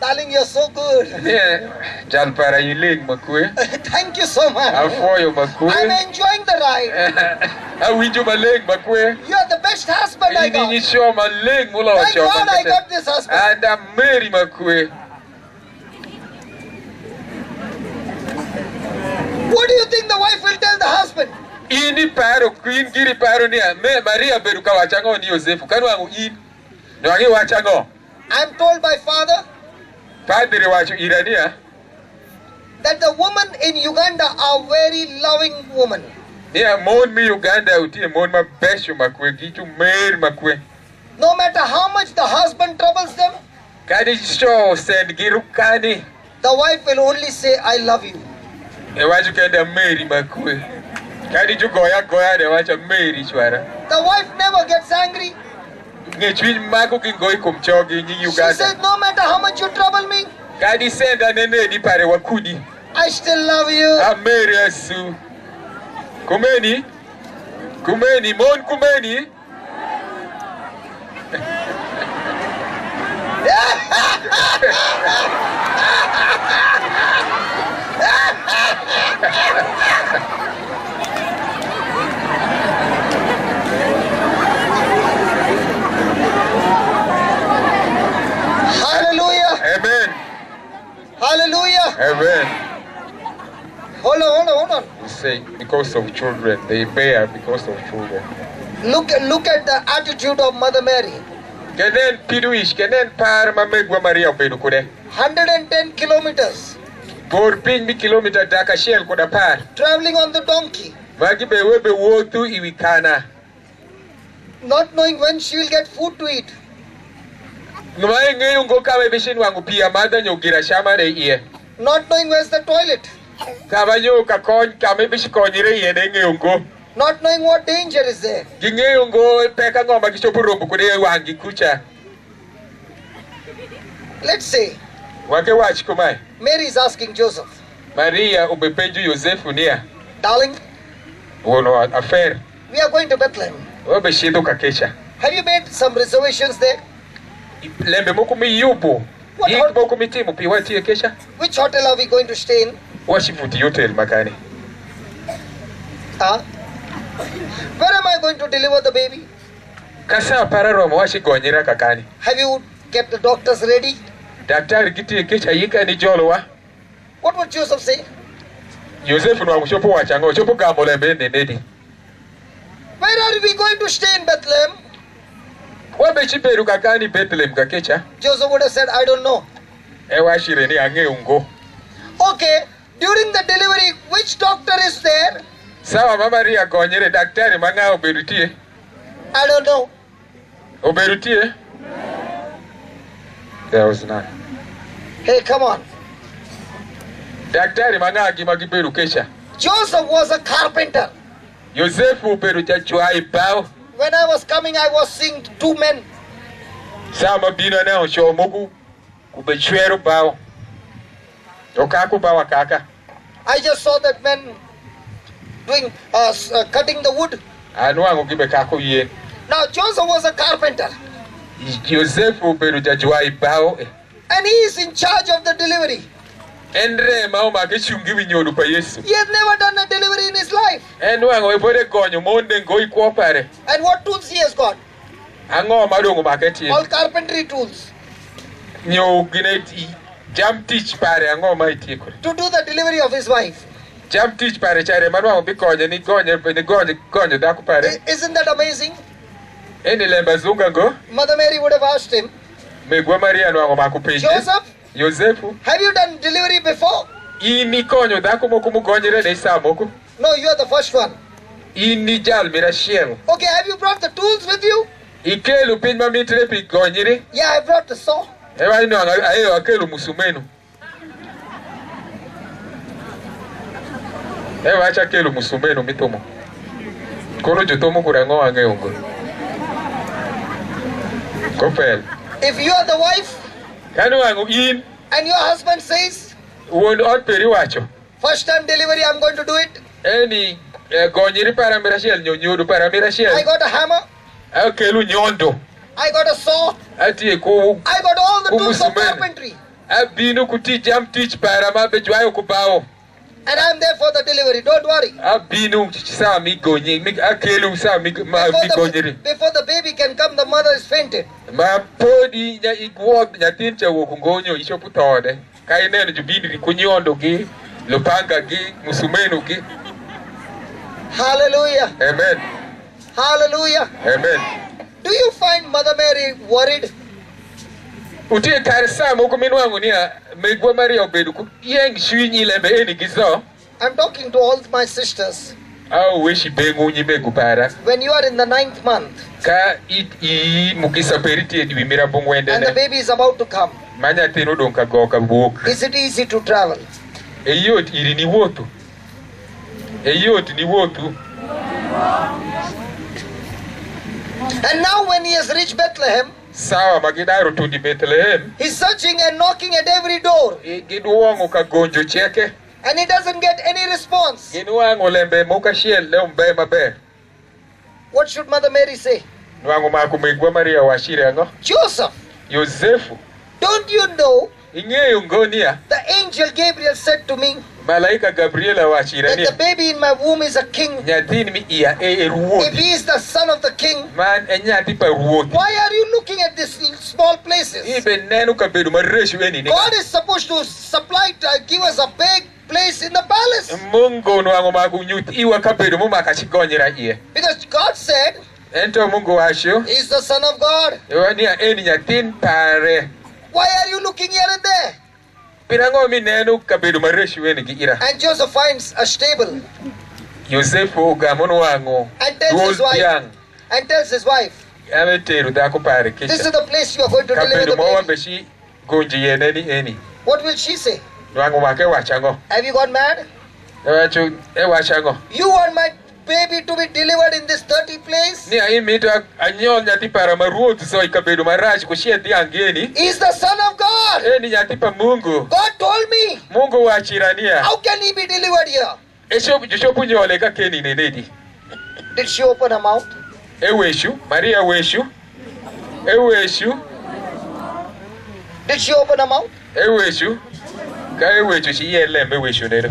Darling, you're so good. Thank you so much. I'm enjoying the ride. You're the best husband I got. Thank God I got this husband. And I'm Mary Makwe. What do you think the wife will tell the husband? Ini paro queen giri paro niya me Maria beruka wachango ni Yosefu kanwangu in nwangi wachango. I'm told by father. Padre wacho irania. that the women in Uganda are very loving women. Nia mon mi Uganda utie mon ma besho makwe gitu mer makwe. No matter how much the husband troubles them, Kadi show send girukani. the wife will only say, I love you. E waju kenda meri makwe. Kadi ju goya de wacha meri chwara. The wife never gets angry. Ngechwin mako kingoi kumchogi nyi She Uganda. says, no matter how much you trouble me, Kadi senda nene di pare wakudi. I still love you. Ameri asu. Kumeni? Kumeni, mon kumeni? Hallelujah. Amen. Hallelujah. Amen. Hold on. You say because of children, they bear because of children. Look at the attitude of Mother Mary. Kenen piduish, kenen par mamegwa Maria bedu kude. 110 kilometers. Por pin mi kilometer daka shell kuda par. Traveling on the donkey. Magi be webe wotu iwikana. Not knowing when she will get food to eat. Numae ngayon go kawe bishin wangu pia mada nyogira shama re iye. Not knowing where's the toilet. Kabanyo kakon kame bishikonyire iye de ngayon go. Not knowing what danger is there. Gingayon go peka ngoma kishopu robu kude wangi kucha. Let's say Wake watch kumai. Mary is asking Joseph, Maria ubepenju Yosefu nia. darling, Wono affair. we are going to Bethlehem. Webe shido kakesha. Have you made some reservations there? Lembe moku mi yupo. What Yik hot- moku mi timu piwati ya kesha. Which hotel are we going to stay in? Washifuti hotel makani. Huh? Where am I going to deliver the baby? Kasa pararoma washigonyira kakani. Have you kept the doctors ready? Daktari kiti ya kesha yika ni jolwa. What would Joseph say? Yosefu nwa mshopo wachango. Shopo gamole mbende nedi. Where are we going to stay in Bethlehem? Wabe chiperu kakani Bethlehem kakecha. Joseph would have said, I don't know. Ewa shireni ange ungo. Okay, during the delivery, which doctor is there? Sawa mama ria gonyere daktari manga oberutie. I don't know. Oberutie? There was none. Hey, come on. Daktari manga agima kiperu kesha. Joseph was a carpenter. Yosefu uperu chachua ipao. When I was coming, I was seeing two men. Sama bina na oshomoku kubechwero bao. Okaku bawa kaka. I just saw that men doing cutting the wood. Anuangu kibe kako yen. Now Joseph was a carpenter, Yosefu uperu chachua ipao. and he is in charge of the delivery. Endre maoma kishungi winyodu pa Yesu. He has never done a delivery in his life. Anuangu epode gonyo monde ngoi kuopare. And what tools he has got? Ango madongo maketi. All carpentry tools Nyo gineti jam teach pare ango maiti kure. to do the delivery of his wife. Jam teach pare chare manuangu bikonye ni gonyo daku pare. Isn't that amazing? Eni lemba zunga go. Mother Mary would have asked him, Megwa Maria nuangu makupenje. Joseph, Yosefu. have you done delivery before? Ini konyo dako moku mugonyere ne isa moku. No, you are the first one. Ini jal mira shiel. Okay, have you brought the tools with you? Ikelu pinma mitre pi gonyere. Yeah, I brought the saw. Ewa ino ayo akelu musumenu. Ewa acha akelu musumenu mitomo. Kono jotomo kurango ange ungo. Kopel. If you are the wife Kanu angu in. and your husband says, Uondo ot peri wacho. first time delivery, I'm going to do it. Eni gonyere para mira shiel nyonyodu para mira shiel. I got a hammer. Akelu nyondo. I got a saw. Ati ku. I got all the tools of Umusumenu. carpentry. Abinu kuti jam teach para mabe jwayo kubao. And I'm there for the delivery. Don't worry. Abinu sa mi gonye mi akelu sa mi gonyere. Before the baby can come, the mother is fainted. Ma podi nya igwo nya tinche wo kungonyo ishoputode. Kai neno jubini kunyondo gi lupanga gi musumenu gi. Hallelujah. Amen. Hallelujah. Amen. Do you find Mother Mary worried? Utie kar sa moko minwango niya megwa Maria obedo ku yeng shwinyi lembe eni gizo. I'm talking to all my sisters. Au wishi bengu nyi megu para. When you are in the 9th month Ka i mukisa periti edwi mirabung wende and the baby is about to come, manya tino donka goka buk. is it easy to travel? Eyot iri ni wotu. Eyot ni wotu. And now when he has reached Bethlehem, Sawa magidaro tundi Bethlehem. he's searching and knocking at every door, Giduwango ka gonjo cheke. and he doesn't get any response. Giduwango lembe moka shiel lembe mabe. What should Mother Mary say? Nwango maku megwa Maria washire ango. Joseph, Yosefu. don't you know Ingeyo ngonia. the angel Gabriel said to me Malaika Gabriela washire that ni. the baby in my womb is a king? Nyatini mi iya If ruwoti. he is the son of the king, Man enyati pa ruwoti. why are you looking at these small places? Ibe nenu kabedu mareshu eni ni. God is supposed to supply, give us a big place in the palace. Mungu nwango maku nyuti iwa kabedu muma kachigonyera iye. Because God said Ento Mungu washo. he is the son of God. Wania eni nyatin pare. Why are you looking here and there? Pirango mi nenu kabedu mareshu eni ki ira. And Joseph finds a stable Yosefu gamono wango. and tells his wife, Ame teru dako pare this is kisha. the place you are going to deliver Kabedu the mawa baby. beshi gonji yeneni eni. What will she say? Nwango make wachango. Have you got mad? Ewachu wachango. You want my baby to be delivered in this dirty place? Ni ai mito anyol nyati para maruotu so ikabedu maraji kushia diangeni. He's the son of God. Eni nyati pa Mungu. God told me. Mungu wachirania. How can he be delivered here? Eshopu nyole ka keni nenedi. Did she open her mouth? Eweshu, Maria weshu. Eweshu, Did she open her mouth? eweshu. Ka eweshu shi yelembe weshu nero.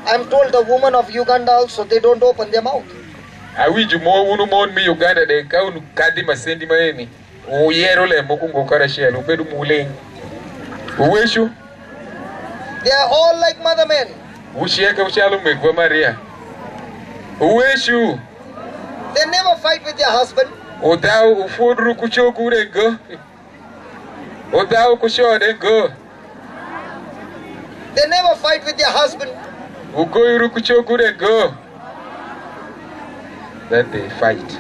I'm told the women of Uganda also, they don't open their mouth. Awiju mo unu mon mi Uganda de ka unu kadi masendi maemi. Uyero le mokungo karashelo bedu muleng. Uweshu, They are all like Mother Mary. ushieke ushalo megwa Maria. Uweshu, They never fight with their husband. odao ufudru kuchokure go. Odao kushode go. They never fight with their husband. Ugoiru kuchokure go. Then they fight.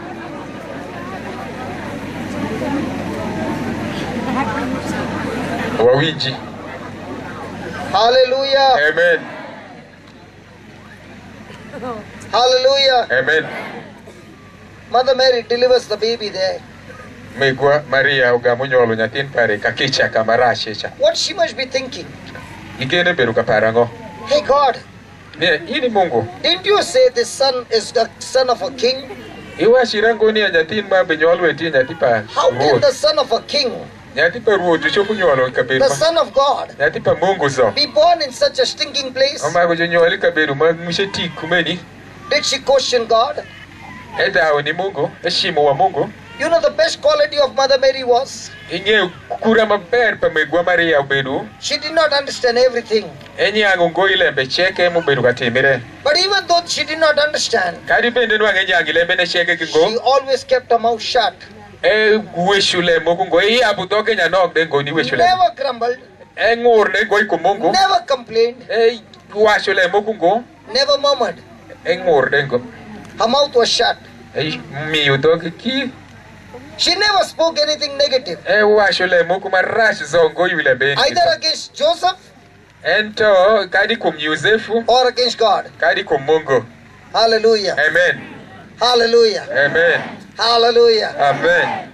Wawiji. Hallelujah. Amen. Hallelujah. Amen. Mother Mary delivers the baby there. Megwa Maria ugamunyolo nyatin pare kakicha kamarashecha. What she must be thinking? Igene beruka parango. Hey God, Ne, ini Mungu. didn't you say this son is the son of a king? Iwa shirango ni nyatin ma benyolo eti nyati pa. How can the son of a king, Nyati pa ruotu chopu nyolo kaberu. the son of God, Nyati pa Mungu so. be born in such a stinking place? Oma ko nyoli kaberu ma musheti kumeni. Did she question God? Eda ni Mungu, heshima wa Mungu. You know the best quality of Mother Mary was? Inge kura maber pa megwa Maria ubedu. She did not understand everything. Enyi ango ile mbe cheke mu bedu katemere. But even though she did not understand, Kadi bende nwa ngenyi angile mbe ne cheke she kingo. always kept her mouth shut. Weshule moku ngo abuto Kenya nok de ngo ni weshule. Never grumbled, Ngur ne ngo ikumungu. never complained, Washule moku ngo. never murmured. Ngur de ngo. Her mouth was shut. Mi utoke ki. She never spoke anything negative, Washule moku marash zongo yule bende. either against Joseph Ento kadi kum Yosefu. or against God. Kadi kum Mungu. Hallelujah. Amen. Hallelujah. Amen. Hallelujah. Amen.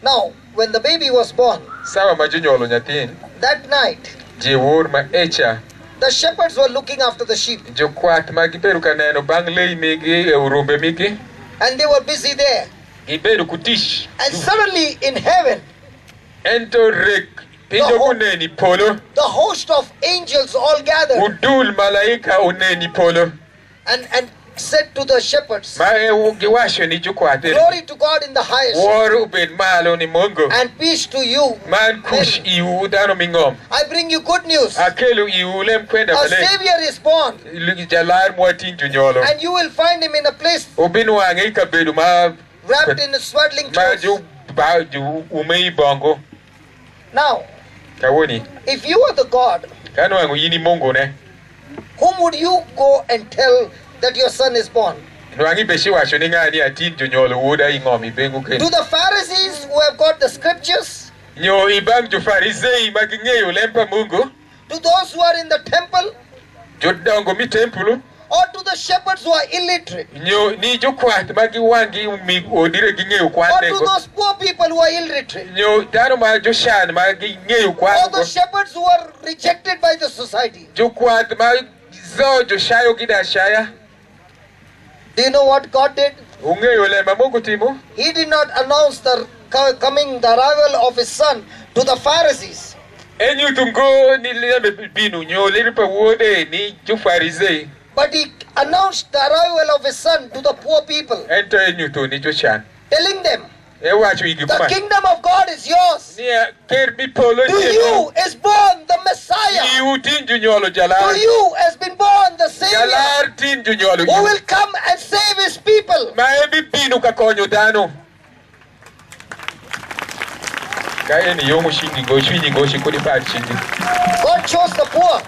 Now, when the baby was born, Sawa majunyolo nyatin. that night, Jiwur ma echa. the shepherds were looking after the sheep Jokwat magiberu kaneno banglei migi urumbe migi. and they were busy there. Iberu kutish. And suddenly in heaven, Ento rek. Pinjo kuneni polo. the host of angels all gathered Udul malaika uneni polo. and said to the shepherds, Mae giwasho ni jukwate. glory to God in the highest Waru ubed malo ni Mungu. and peace to you. Man kush iu dano mingom. I bring you good news. Akelu iu lem kwenda A male. Savior is born Jalar muatin junyolo. and you will find him in a place Ubinu wange ikabedu ma. wrapped in swaddling clothes. Maju baju umei bongo. Now, kawoni if you are the God, kanwango yini Mungu ne whom would you go and tell that your son is born? nwangi beshi wacho ni ngani atin jonyolo wuoda ingomi bengu ken To the Pharisees who have got the scriptures, nyo ibang jo farisei maging'eyo lempa Mungu, to those who are in the temple, jodongo mi templo, or to the shepherds who are illiterate, nyo ni jokwath magiwangi mi odire ging'eyo or kwath to nego, those poor people who are illiterate, nyo dhano ma joshan maging'eyo or kwath the go, shepherds who are rejected by the society. jokwath ma zo joshayo gidashaya. Do you know what God did? Ung'eyo lemba Mungu timo? He did not announce the arrival of his son to the Pharisees. Enyutungo ni lembe binu nyo liripa wuode ni jofarisei. But he announced the arrival of his son to the poor people, Ento enyuto ni joshan. telling them, Ewacho igi the kuma. kingdom of God is yours. Nia ker mi polo To you is born the Messiah. Iu tin jonyolo To jalar. you has been born the Savior Jalar tin jonyolo. who will come and save his people. Ma ebi binu ka konyo dhano. Kaya ni yomo shingi goshi kodi pad shingi. God chose the poor.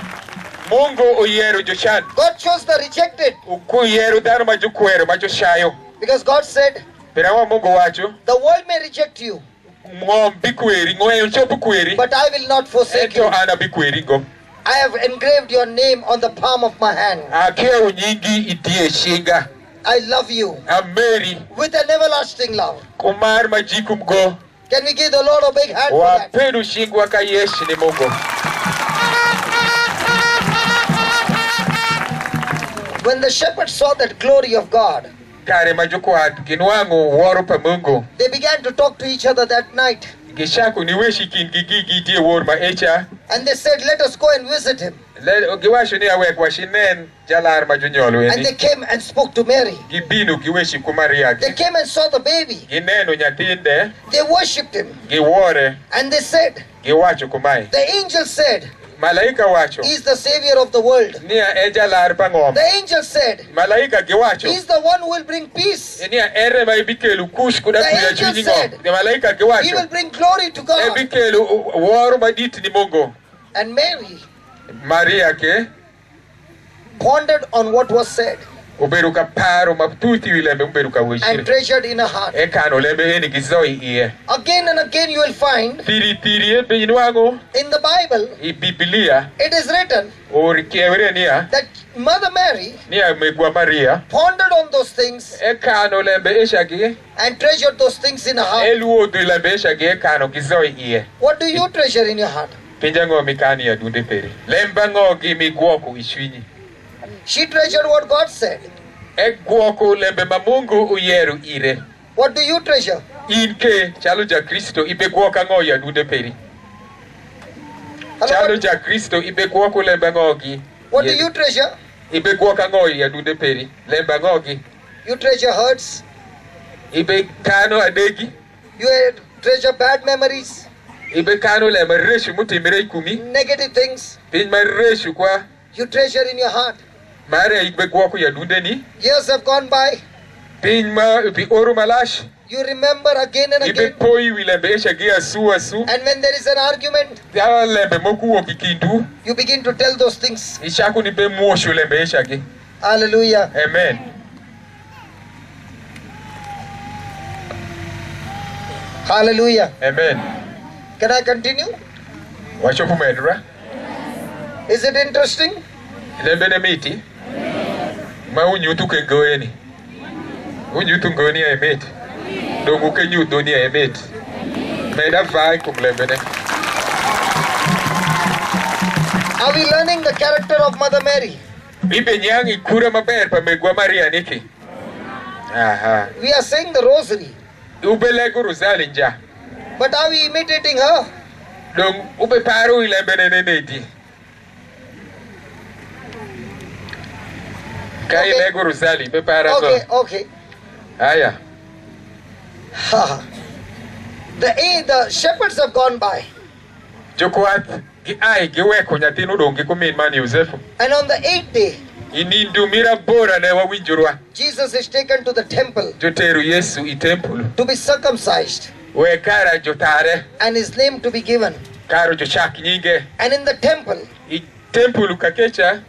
Mungu oyero joshan. God chose the rejected. Ukuyero dhano ma jokwero ma joshayo. Because God said, Perawa Mungu wacho. the world may reject you, Ng'om bikweri, ng'weyo chopo kweri. but I will not forsake you. Ento ana bikweri go. I have engraved your name on the palm of my hand. Akeo nyingi itie shinga. I love you Ameri with an everlasting love. kumar majikum go. Can we give the Lord a big hand for that? Wapedu shingwa ka yeshi ni Mungu. When the shepherds saw that glory of God, Kare majukwath kinwango woro pa Mungu. they began to talk to each other that night. Gishaku ni weshi kin gigi tie wor ma echa. And they said, let us go and visit him. Giwasho ni awek washinen jalar ma jonyolo And they eni. came and spoke to Mary. Gibinu giweshi kumaria. They came and saw the baby. Gineno nyathinde. They worshipped him. Giwore. And they said, Giwacho kumae. the angel said, Malaika wacho. he is the savior of the world. Nia e jalar pa ng'om. The angel said, Malaika giwacho. he is the one who will bring peace. Nia ere ma ibikelu kush kuda The kuya angel chunyi said, ng'om. Malaika He will giwacho. bring glory to God. Ebikelu woro madit ni Mungu. And Mary Maria ke pondered on what was said obedo ka paro matuti wilembe obedo ka and wechire. treasured in her heart. Ekano lembe eni gizoi iye. Again and again you will find Tiri ebe inwango in the Bible, i Biblia it is written or kiewre nia that Mother Mary megwa Maria. pondered on those things Ekano lembe eshagi and treasured those things in her heart. eluo do lembe eshagi ekano gizoi iye. What do you treasure in your heart? Pinjango mikani ya dunde peri. Lemba ngogi migwoko ishwinyi. She treasured what God said. Egwoko lembe ma Mungu uyeru ire. What do you treasure? Inke chalo ja Kristo ibe gwoka ngo ya dunde peri. Hello? Chalo ja Kristo ibe gwoko lembe ngogi. What do you treasure? Ibe gwoka ngo ya dunde peri. Lembe ngogi. You treasure hurts. Ibe kano adegi. You treasure bad memories, Ibe kano lembe reshu mutimire ikumi. negative things. Pin ma reshu kwa. You treasure in your heart. Mare ibe gwoko ya dunde ni. Years have gone by. Pin ma ibe oru malash. You remember again and Ibe again. poi wilembe eshagi asu. And when there is an argument, Ya lembe moku wokikindu. you begin to tell those things. Ishaku ni be mwoshu lembe eshagi. Hallelujah. Amen. Hallelujah. Amen. Can I continue? Wachopu medra. Is it interesting? Lembe ne miti. Ma unyutu ke goeni. Unyutu ngoni ya emeti. Dongu ke nyutu ni ya emeti. Meda vai kum lembe ne. Are we learning the character of Mother Mary? Ibe nyangi kura maber pa megwa Maria niki. Aha. We are saying the rosary, Ube lego rosali nja. but are we imitating her? Dong ube paru ilembe ne neti. Kai Okay. lego rosali be para Okay, go. okay. Aya. The shepherds have gone by, Jokwath gi ai gi weko nyathino dong gi kumin man Yosefu. and on the 8th day, Inindu mira bora ne wawinjurwa. Jesus is taken to the temple Joteru Yesu i temple. to be circumcised Wekara jotare. and his name to be given. Karo jochak nyinge. And in the temple, I temple kakecha.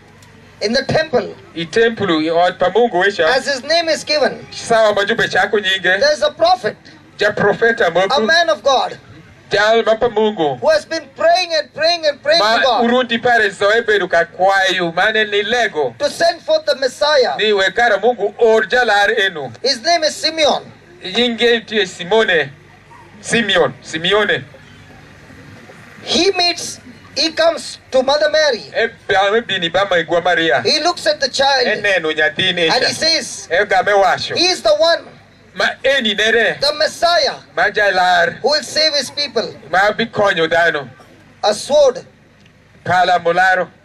in the temple, I temple od pamungu wecha. as his name is given, Sawa majube chako nyinge. there's a prophet, Ja profeta a moku. man of God, Jal mapa mungu. who has been praying and praying and praying to Ma God urundi pare zoebedu kakwayu. Mane ni lego. to send forth the Messiah. Ni wekara mungu or jalar enu. His name is Simeon. Yinge tie Simeone. He comes to Mother Mary. He looks at the child and he says, he is the one, the Messiah, who will save his people. A sword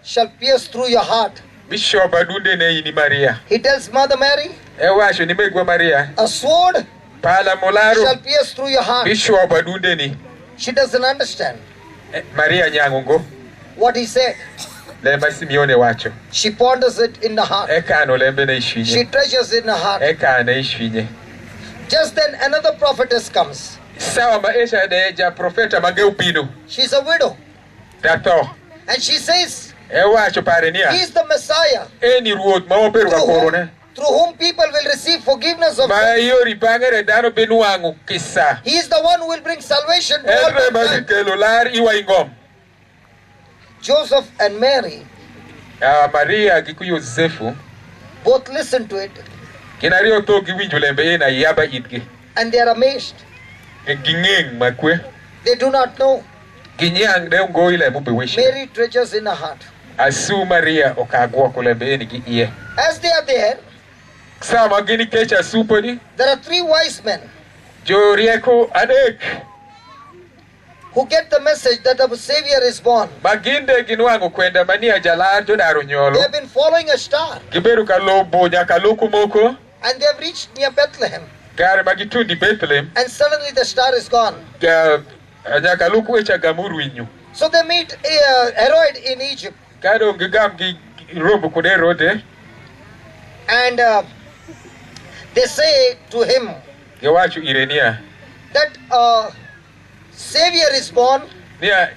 shall pierce through your heart. He tells Mother Mary, a sword shall pierce through your heart. She doesn't understand what he said. She ponders it in the heart. She treasures it in her heart. Just then another prophetess comes. She's a widow. And she says, he is the Messiah, through whom people will receive forgiveness of sin. He is the one who will bring salvation to all mankind. Joseph and Mary both listen to it and they are amazed. They do not know. Mary treasures in her heart. As they are there, there are 3 wise men who get the message that a Savior is born. They have been following a star and they have reached near Bethlehem. And suddenly the star is gone. So they meet Herod in Egypt. And they say to him that Savior is born. A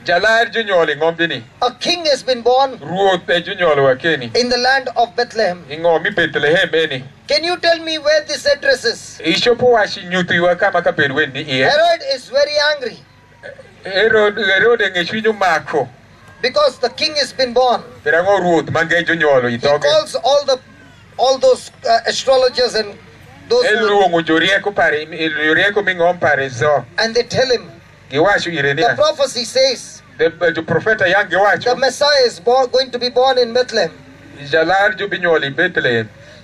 king has been born in the land of Bethlehem. Can you tell me where this address is? Herod is very angry because the king has been born. He calls all those astrologers and those and they tell him, the prophecy says the Messiah is going to be born in Bethlehem.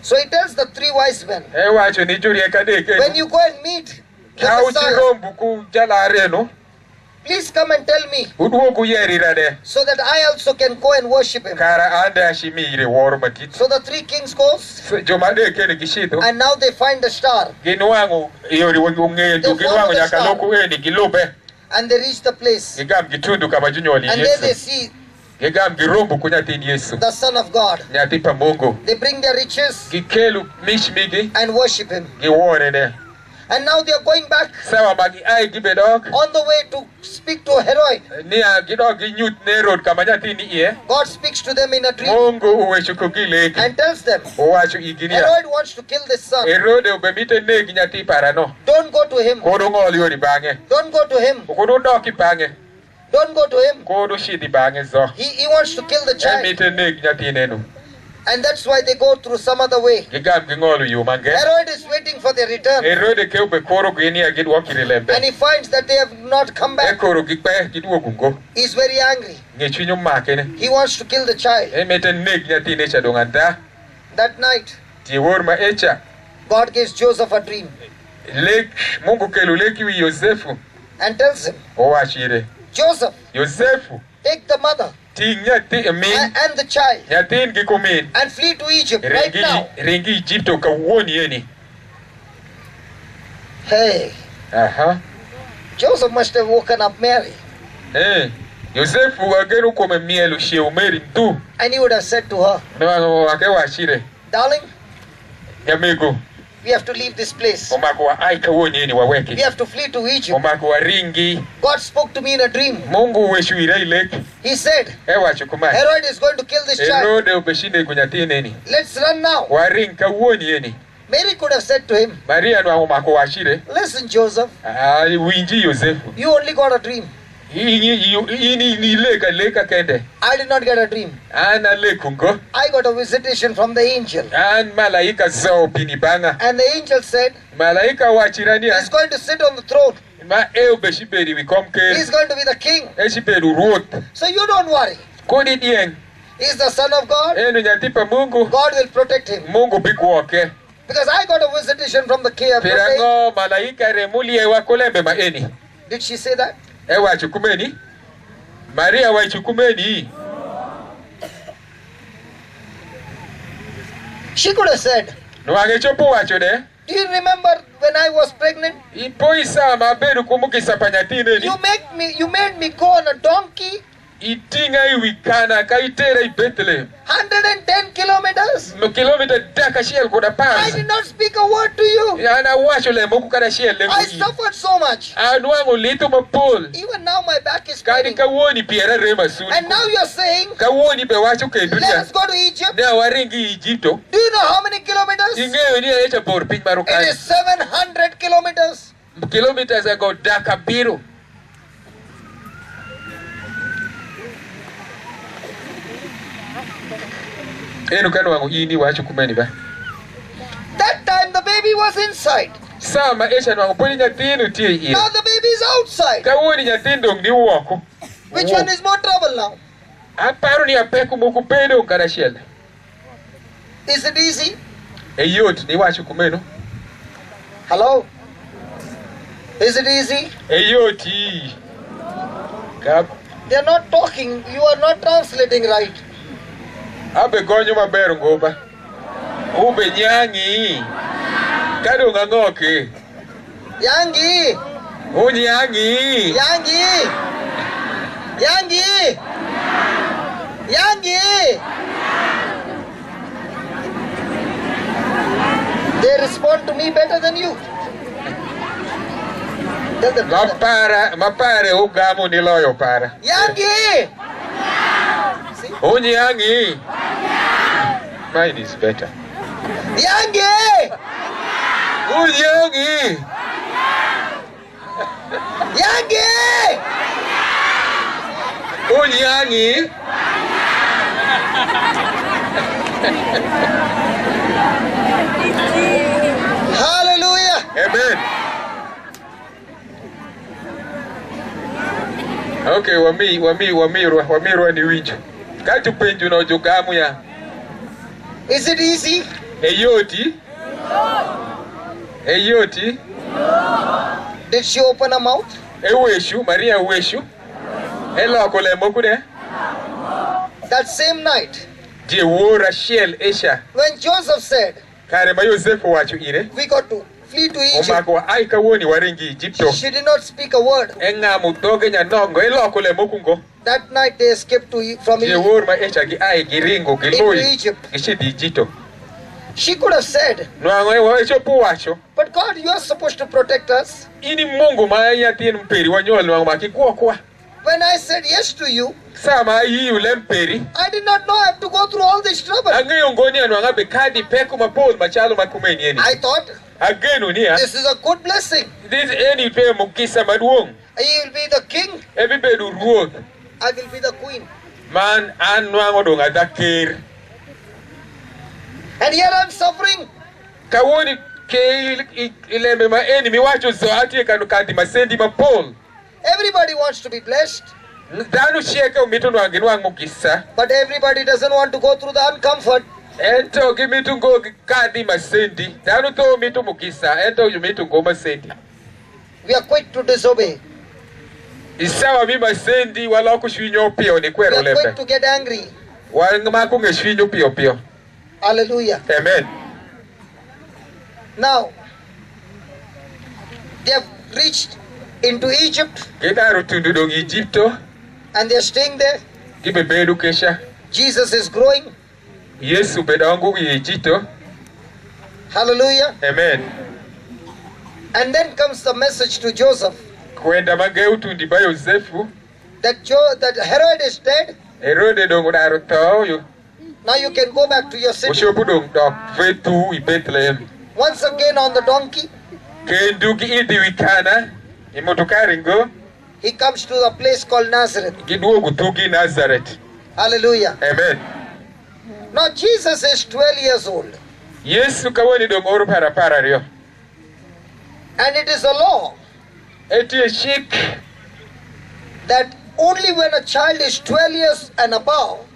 So he tells the 3 wise men, when you go and meet the Messiah, please come and tell me so that I also can go and worship him. So the 3 kings goes and now they find the star. They follow the star and they reach the place and there they see the Son of God. They bring their riches and worship him. And now they are going back on the way to speak to Herod. God speaks to them in a dream and tells them, Herod wants to kill this son. Don't go to him. Don't go to him. Don't go to him. He wants to kill the child. And that's why they go through some other way. Herod is waiting for their return. And he finds that they have not come back. He's very angry. He wants to kill the child. That night, God gives Joseph a dream and tells him, Joseph, take the mother and the child and flee to Egypt right now. Hey, Joseph must have woken up Mary. And he would have said to her, darling, We have to leave this place. Omako wa ai kawuono ni We waweki. have to flee to Egypt. Omako wa ringi. God spoke to me in a dream. Mungu weshuira ilek. He said, Ewacho kumani. Herod is going to kill this child. Herode obeshinde kunyatine ni. Let's run now. Waring kawuono yeni. Mary could have said to him, Maria no omako washire. listen, Joseph, Winji Yosefu. you only got a dream. Ini leka kende. I did not get a dream. Ana lekungo. I got a visitation from the angel. An malaika zao pinibanga. And the angel said, Malaika wachirania. he's going to sit on the throne. Ma eo beshiberi wikomke. He's going to be the king. Eshiberu ruot. So you don't worry. Kodi dieng. He's the son of God. Eno nyatipa Mungu. God will protect him. Mungu bikuoke. Because I got a visitation from the king. Pirango malaika remuli ewa kolembe maeni. Did she say that? Ewa chukumeni. Maria wa chukumeni. She could have said, Nwage chopo wacho de. do you remember when I was pregnant? Ipo isa maberu kumukisa panyatine ni. You made me go on a donkey Itinga iwikana kaitera Bethlehem. 110 kilometers. Kilomita daka shiel koda I pass. did not speak a word to you. Yana wacho le moku kada shiel le. I suffered so much. Anwango lito mapol. Even now my back is Kadi paining. kawoni piera rema suni. And now you are saying, Kawoni be wacho ke let dunia. us go to Egypt. Ne waringi Egypto. Do you know how many kilometers? Ingeyo ni echa bor piny It marukani. is 700 kilometers. Kilometers ago daka biro. Eno kano wangu ini wacho kumeni ba. That time the baby was inside. Sama esha wangu poni nyatinu tie iyo. Now the baby is outside. Kawoni nyatindo ndi woko. Which one is more trouble now? Aparo ni apeku moku pedo kada shiel. Is it easy? Eyot ni wacho kumeno. Hello? Is it easy? Eyoti. Kap. They are not talking. You are not translating right. Abe gonyo maber ngoba. Ube nyangi. Kado ngangoke. Yangi! Unyangi. Yangi! Yangi! Yangi! They respond to me better than you. Tell them. Mapare ugamo niloyo para. Yangi! See? Unyangi. Mine is better. Yangi! Unyangi. Yangi! Unyangi. Hallelujah! Amen. Okay, wami ni winjo. Katu penju no jogamu ya. Is it easy? Eyoti. Eyoti. Did she open her mouth? Eweshu, Maria weshu. Elo akole mokude. That same night, Je wora shiel esha. when Joseph said, Kare ma Yosefu wacho ire. we got to flee to Egypt, Omako ai kawoni waringi Egypto. she did not speak a word. Enga mutoge nya nongo elo akole mokungo. That night they escaped from Je Egypt. wor ma esha gi ai giringo Into giloi. Egypt. Gishidi Egypto. She could have said, Nwango ewa echopu wacho. but God, you are supposed to protect us. Ini Mungu maya tien mperi wanyol nwango makikuwa kwa. When I said yes to you, Sama yi ule mperi. I did not know I have to go through all this trouble. Angeyo ngoni anwanga bekadi peku mapol machalo makumeni yeni. I thought, Agenu ni ya. this is a good blessing. This any pe mukisa maduong. He will be the king, Everybody ruoth. I will be the queen. Man anwango donga dakir. And here I'm suffering. Kawoni ke ilembe ma enemy wacho zoati kanukandi masendi mapol. Everybody wants to be blessed, Danu shieka umito nwangi nwang mukisa. but everybody doesn't want to go through the uncomfort. Ento gimitu ngo kadi masendi. Danu to umito mukisa. Ento yumitu ngo masendi. We are quick to disobey. Isawa mi masendi wala kushwinyo pio ni We kwero are quick lembe. to get angry. Wangma kungeshwinyo pio pio. Hallelujah. Amen. Now, they have reached into Egypt Kedaru tundu dong Egypto. and they are staying there. Gibe bedu kesha. Jesus is growing. Yesu bedangu Egypto. Hallelujah. Amen. And then comes the message to Joseph Kwenda mageutu ndiba Yosefu. that Herod is dead. Herode dongo daro toyo. Now you can go back to your city. Oshopu dong dok vetu I Bethlehem. Once again on the donkey. Kendu ki idi wikana. Imotokaringo. He comes to a place called Nazareth. Giduogu tugi Nazareth. Hallelujah. Amen. Now Jesus is 12 years old. Yesu kawani dong oru para rio. And it is a law Eti shik. that only when a child is 12 years and above,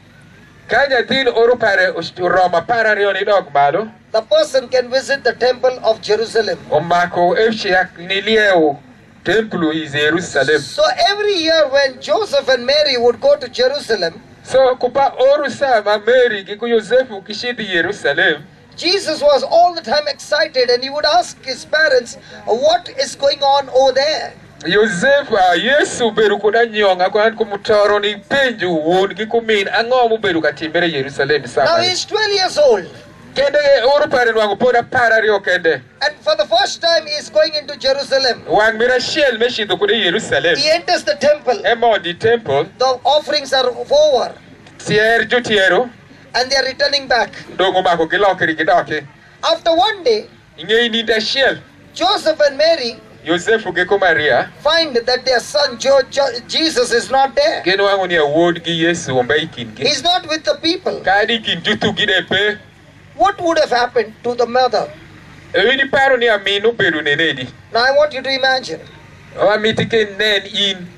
Kanya tin oru pare Roma para rio ni dog malo. the person can visit the temple of Jerusalem. Omako efshiak nilieu temple is Jerusalem. So every year when Joseph and Mary would go to Jerusalem, So kupa oru sama Mary kiku Yosefu kishidi Jerusalem. Jesus was all the time excited and he would ask his parents what is going on over there. Yosefu Yesu beru kuda nyonga kwa kumutoro ni penju won kikumin angomu beru katimbere Jerusalem Now sama. he's 12 years old. Kende oru pare wangu poda para rio kende. And for the first time he is going into Jerusalem. Wang mira shell meshi to kuda Jerusalem. He enters the temple. Emo di temple. The offerings are over Tier jutiero. and they are returning back. Dongo mako kilokiri kidoke. After one day, Inge ni da shell. Joseph and Mary Yosefu geko Maria. find that their son Jesus is not there. Geno wangu ni award gi Yesu omba ikinge. He's not with the people. Kadi kin jutu gidepe. What would have happened to the mother? Ewini paro ni aminu beru nenedi. Now I want you to imagine. Owa mitike nen in.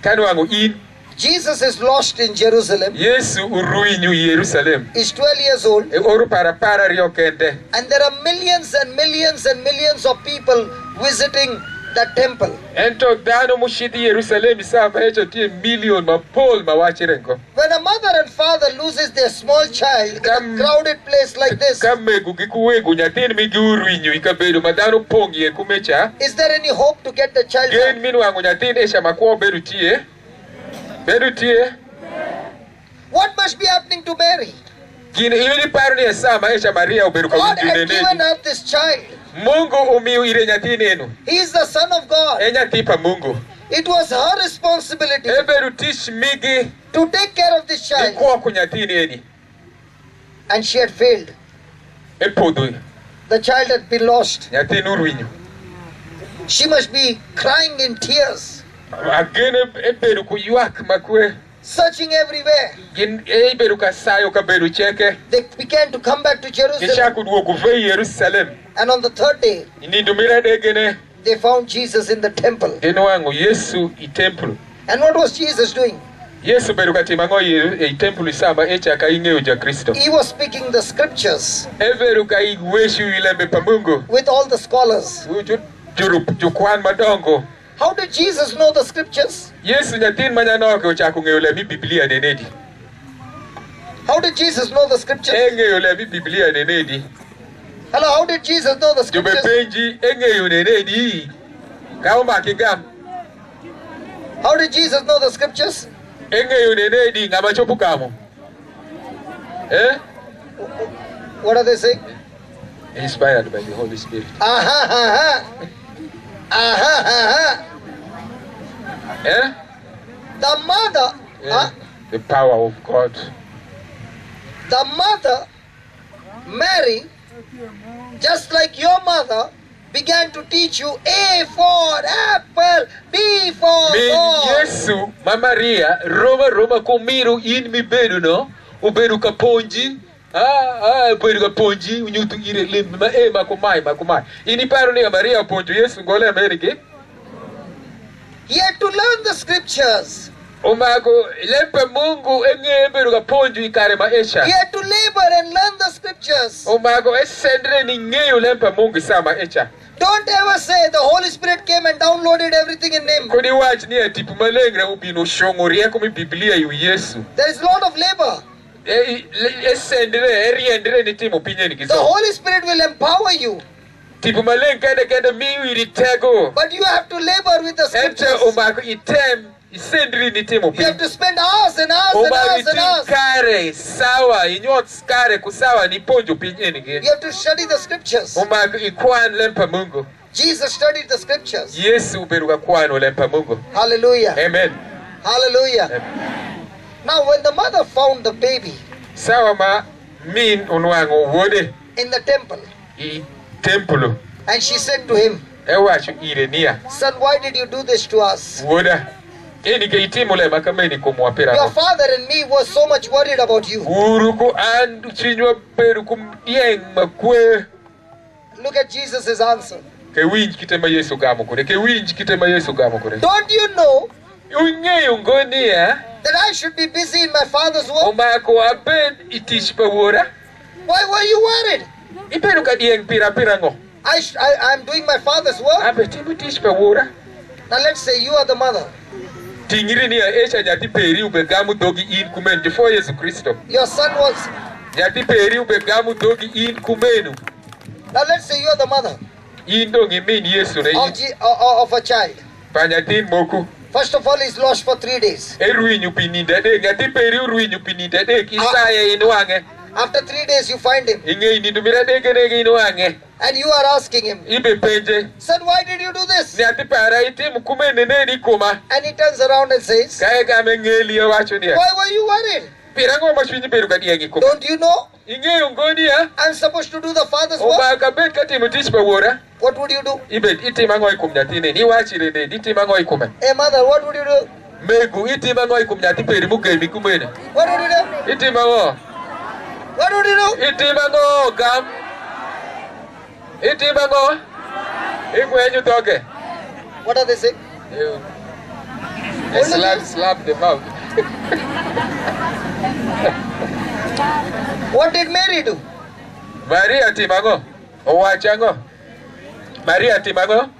Kanu wangu in. Jesus is lost in Jerusalem. Yesu uruinyu Jerusalem. He's 12 years old. Oru para rio kende. And there are millions and millions and millions of people visiting that temple. Ento dano mushidi Jerusalem isama hecho tie million mapol mawachirengo. When a mother and father loses their small child in a crowded place like this, Kamegu kikuwegu nyatin migi uruinyu ikabedu madano pongi ye kumecha. is there any hope to get the child Gen back? minu wangu nyatin esha makuwa beru tie. Beru tie. What must be happening to Mary? Gine yuni paro ni esama esha Maria uberu God kawinju had given nenedi. her this child. Mungu umiu ire nyatin enu. He is the Son of God. Enya tipa Mungu. It was her responsibility Eberu tish migi. to take care of this child. Ikuwa kunyatin eni. And she had failed. Epodu. The child had been lost. Nyatin uruinyu. She must be crying in tears, Agene eberu kuyuak makwe. searching everywhere. Gin eberu kasayo kaberu cheke. They began to come back to Jerusalem. Gishaku duogu ve Jerusalem. And on the third day, Inindumira degene. they found Jesus in the temple. Geno wangu Yesu I temple. And what was Jesus doing? Yesu beru katimango I temple isama echa kaingeyo ja Kristo. He was speaking the scriptures Eberu kaigweshu ilembe pa Mungu. with all the scholars. Jukwan madongo. How did Jesus know the scriptures? Yesu nyatin manyanoke uchaku ngeyo mi Biblia nenedi. How did Jesus know the scriptures? Engeyo mi Biblia nenedi. Hello, how did Jesus know the Jube scriptures? penji engeyo nenedi. Kauma kigam. How did Jesus know the scriptures? Engeyo nenedi ngama chopu kamo. What are they saying? Inspired by the Holy Spirit. Aha, aha. Aha, aha. The mother, The power of God. the mother, Mary, just like your mother, began to teach you A for apple, B for Min ball. Yesu, Maria, Roma kumiru in mi bedu no, ubedu kaponji. Ubedu kaponji, unyutu ire limba, makumai. Ini paro ni Maria ponju Yesu ngole Amerike. He had to learn the scriptures. Umago lempe Mungu enge bedu kaponju ikare maisha. He had to labor and learn the scriptures. Umago esendre ni ngeyo lempe Mungu sama echa. Don't ever say the Holy Spirit came and downloaded everything in him. Kodi watch ni atipu malengre ubino shongoria kumi Biblia yu Yesu. There is a lot of labor. Esendre eriendre ni timu pinye ni The kizo. Holy Spirit will empower you. Tipu maleng kende miu iritego. But you have to labor with the Ente scriptures. umago item isendri ni timo You have to spend hours and hours and hours and hours. kare sawa inyot kare kusawa ni ponjo pinyeni gen. You have to study the scriptures. Ikwan lempa Mungu. Jesus studied the scriptures. Yesu beruka kwano lempa Mungu. Hallelujah. Amen. Hallelujah. Amen. Now when the mother found the baby sawa ma min unwango wode in the temple, I templo, and she said to him, ewacho irenia, son, why did you do this to us? woda eni ke itimo le makameni kumwapira. Your father and me were so much worried about you. Uruku and chinywa perukum yeng makwe. Look at Jesus' answer. Ke winj kitema Yesu gamo kure. Ke winj kitema Yesu gamo kure. Don't you know ungeyo ngonia that I should be busy in my father's work? omako abed itish pawora. Why were you worried? Iperuka dieng pira ngo. I'm doing my father's work. Abetimu tish pawora. Now let's say you are the mother. Tingiri ni esha nyati peri ubegamu dogi in kumen before Yesu Kristo. Your son was. Nyati peri ubegamu dogi in kumenu. Now let's say you are the mother Indongi min Yesu na of a child. Panyatin moku. First of all, he's lost for 3 days. Eruinyu pinida de nyati peri uruinyu pinida de kisaya inuange. After 3 days, you find him. Inge inidumira de gene inuange. And you are asking him, Ibe penje. son, why did you do this? Nyati para itimu kumene ne kuma. And he turns around and says, Kaya game ngeli ya wacho niya. why were you worried? Pirango mashwinyi peruka diegi kuma. Don't you know Inge ungonia. I'm supposed to do the father's work? Omaka bet kati mutish pawora. What would you do? Ibet itima ngoi kumnyatine. Ni wachire ne itima ngoi kuma. Hey mother, what would you do? Megu itima ngoi kumnyati peri mugemi kumene. What would you do? Itima ngo. What would you do? Itima ngo gam. Itima ngo. Ikwenyu toke. What are they saying? Slap them out. What did Mary do? Maria timango. Owachango. Maria timango.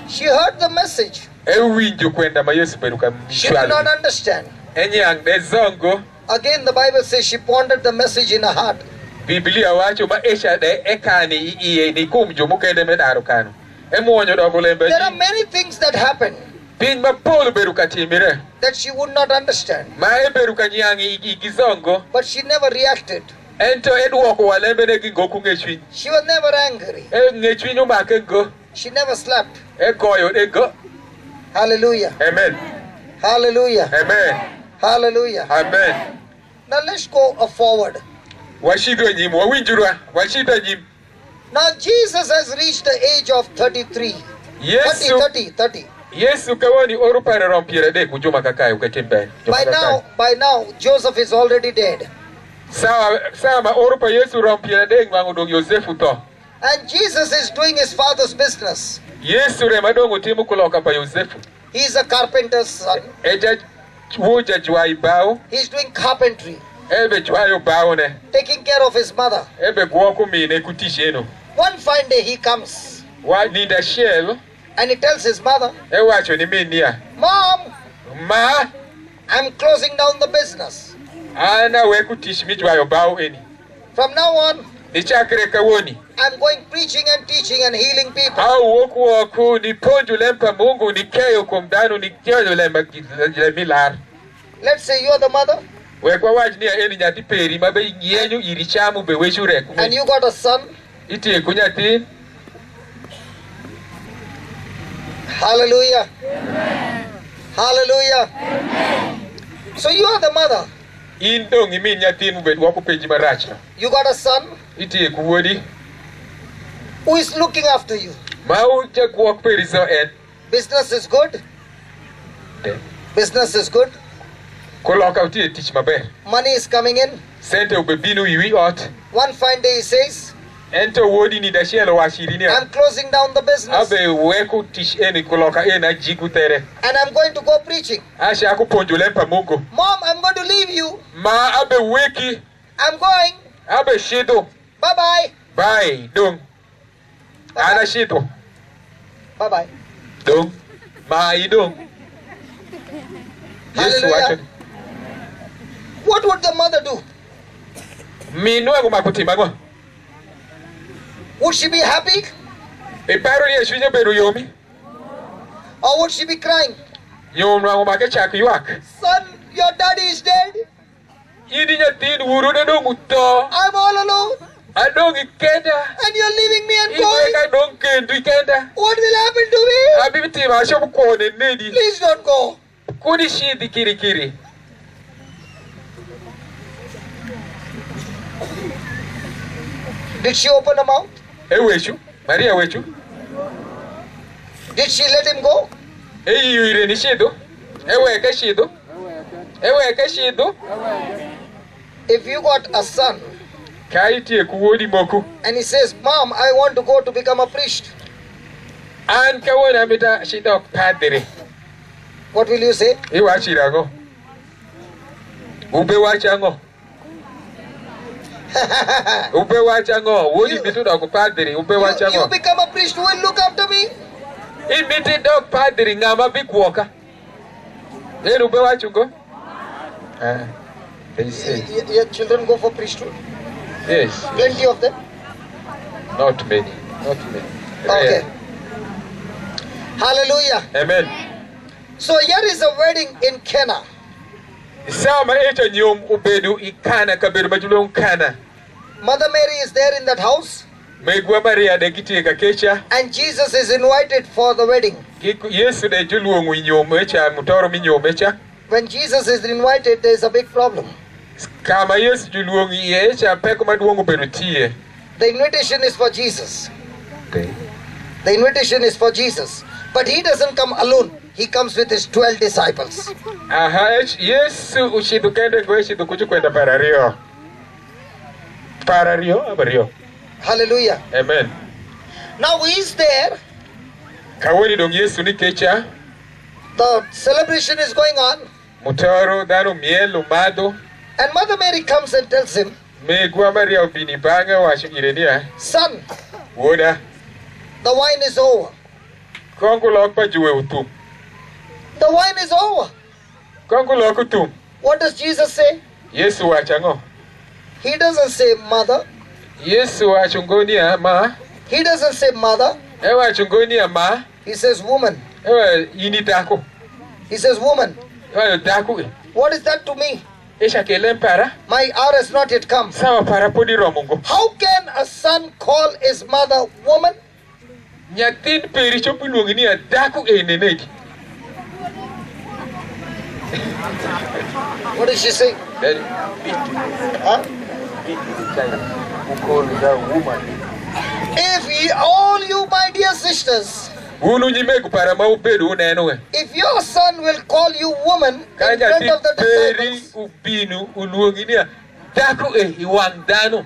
She heard the message. Ewinju kwenda mayesu peruka She did not understand. Enyang dezongo. Again, the Bible says she pondered the message in her heart. Biblia wacho ma esha de ekani iye ni kumjo mukende medaro kanu. Emuonyo dogolembe. There are many things that happen Pin mapolo beruka timire. that she would not understand. Ma eberuka nyangi igizongo. But she never reacted. Ento edwoko walembe ne gingoku ngechwin. She was never angry. Ngechwin umake go. She never slapped. Goyo ego. Hallelujah. Amen. Hallelujah. Amen. Hallelujah. Amen. Now let's go forward. Washido nyim wawinjurwa washida nyim. Now Jesus has reached the age of 33. Yesu 30. Yesu kawoni oru para rompire de kujuma kakai ukatembe. By now Joseph is already dead. Sawa ma oru pa Yesu rompire de ngwangu dog Yosefu to. And Jesus is doing his father's business. Yesu re madongo timu kuloka pa Yosefu. He is a carpenter's son. Eja woja jwai bao. He's doing carpentry. Ebe jwayo bao ne. Taking care of his mother. Ebe guoku mine kutisheno. One fine day he comes. Wa ninda shell. And he tells his mother, Ewacho ni minia. Mom, Ma. I'm closing down the business. Ana we kutish mi jwayo bao eni. From now on, Nichakre kawoni. I'm going preaching and teaching and healing people. Au woku ni ponju lempa Mungu ni keyo kumdanu ni keyo lemba milar. Let's say you're the mother. Wekwa wajnia eni nyati peri mabe nyenyu irichamu be weshure kume. And you got a son. Iti kunyati. Hallelujah. Amen. Hallelujah. Amen. So you are the mother. Indong imi nyati mube waku peji maracha. You got a son. Iti kuwodi. Who is looking after you? Mau jak wak peri so en. Business is good. Business is good. Koloka uti teach mabe. Money is coming in. Sente ube binu iwi ot. One fine day he says, Ento wodi ni dashelo washirini. I'm closing down the business. Abe weku teach eni koloka ena jigu tere. And I'm going to go preaching. Asha aku ponju lempa Mungu. Mom, I'm going to leave you. Ma abe weki. I'm going. Abe shido. Bye-bye. Bye. Dong. Ana shido. Bye-bye. Dong. Ma idong. Hallelujah. What would the mother do? Minua kumakutimango. Would she be happy? Iparo ni yeshunya beru yomi. Or would she be crying? Nyom nwango make chak ywak. Son, your daddy is dead. Idi nyatin wuru ne dong uto. I'm all alone. Adong ikenda. And you're leaving me and Iwe going. ka dong kendu ikenda. What will happen to me? Abibiti ma shobu kone nedi. Please don't go. Kuni shidi kiri kiri. Did she open her mouth? Ewechu. Maria wechu. Did she let him go? Yure ni shido. Eweke shido. Eweke shido. If you got a son Kaiti kuwodi moku. and he says, Mom, I want to go to become a priest, An kawona mita shida padre. what will you say? Iwa chirango. Ube wachango. Ube wachango. Wodi bitu dog padre. Ube You wachango. become a priest, who will look after me? Imiti dog padre ngama bikuoka. Ube wachungo. They say. Your children go for priesthood? Yes. Plenty of them? Not many. Not many. Okay. Hallelujah. Amen. So here is a wedding in Cana. Sama echa nyom ubedu ikana kaberu majulong kana. Mother Mary is there in that house, Megwa Maria de kiti kakecha. and Jesus is invited for the wedding. Yesu de juluong nyom echa mutoro minyom echa. When Jesus is invited, there is a big problem. Kama Yesu juluong echa peko maduong ubedu tie. The invitation is for Jesus. Okay. The invitation is for Jesus. But he doesn't come alone. He comes with his 12 disciples. Aha, Yesu ushidu kende go ushidu kuchu kwenda parario. Parario, abario. Hallelujah. Amen. Now he is there. Kawoni dong Yesu ni kecha. The celebration is going on. Mutoro dano miel umado. And Mother Mary comes and tells him, Megwa Maria ubini banga washu irenia. Son, Woda. the wine is over. Kongo lokpa juwe utum. The wine is over. Kongo lokutum. What does Jesus say? Yesu wachango. He doesn't say mother. Yesu wachungonia ma. He doesn't say mother. Ewa chungonia ma. He says woman. Ewa ini dako. He says woman. Ewa dako. What is that to me? Esha kelem para. My hour has not yet come. Sawa para podi romungo. How can a son call his mother woman? Nyatin peri chopu luongini a dako enenegi. What did she say? Huh? If all you, my dear sisters, Unu nyimegu para maupedu unenwe. if your son will call you woman in Kanya front of the peri disciples, ubinu uluongini a dako iwangdano.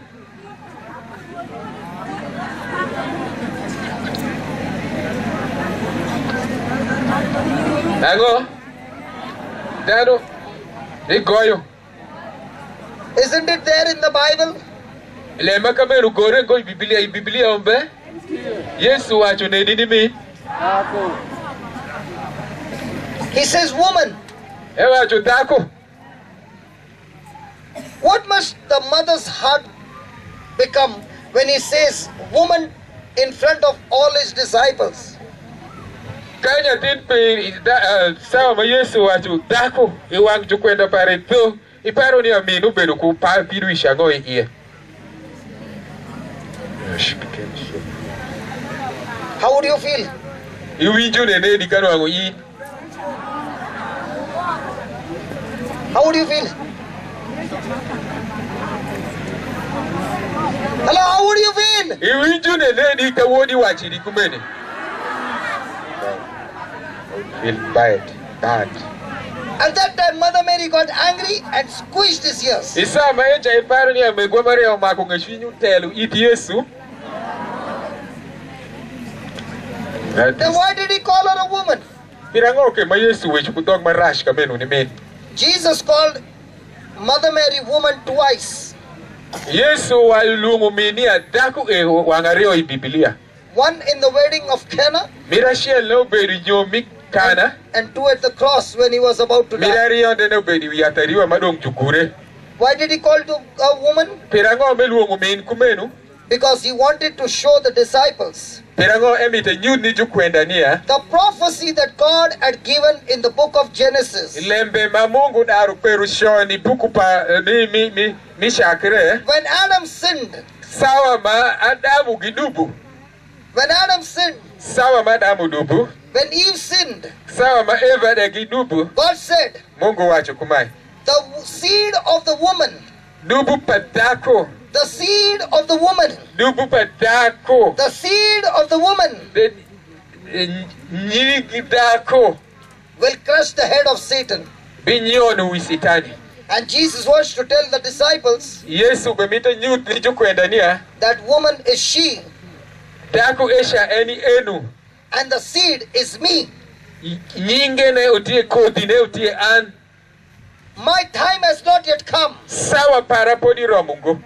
Nago. Dano. Igoyo. isn't it there in the Bible? Lema kameru gore go Biblia ombe. Yesu wacho ne nini mi. He says woman. E wacho dako. What must the mother's heart become when he says woman in front of all his disciples? Kanya tin pe sawa ma Yesu wacho dako iwang jukwenda pare to iparo ni aminu bedo ku pa piru ishango iye. How would you feel? Iwinjo ne di kanu ango yi. How would you feel? Hello, how would you feel? Iwinjo ne di kawodi wachi di kumene. Feel bad. At that time, Mother Mary got angry and squeezed his ears. Isa ma echa iparo ni amegwa Maria omako ngashwinyu telu iti Yesu. Then why did he call her a woman? Pirango ke ma Yesu wechu kudog marash kamenu ni men. Jesus called Mother Mary woman twice. Yesu walungu mini adako wangario I Biblia. One in the wedding of Cana, Mirashia no bedi nyomi kana. and two at the cross when he was about to die. Mirario de no bedi wiatariwa madong jukure. Why did he call to a woman? Pirango melungu min kumenu. Because he wanted to show the disciples Pirango emite nyud ni jukwenda nia. The prophecy that God had given in the book of Genesis. Lembe mamungu daru peru shoni buku pa mi shakre. When Adam sinned. Sawa ma Adamu gidubu. When Adam sinned. Sawa ma Adamu dubu. When Eve sinned. Sawa ma Eva de gidubu. God said. Mungu wacho kumai. The seed of the woman. Dubu padako. The seed of the woman. Dubu padako. The seed of the woman. Nyigidako. Will crush the head of Satan. Binyono wisitani. And Jesus wants to tell the disciples. Yesu bemita nyud ni jukwenda nia. That woman is she. Dako esha eni enu. And the seed is me. Nyinge ne utie kodi ne utie an. My time has not yet come. Sawa para podi romungo.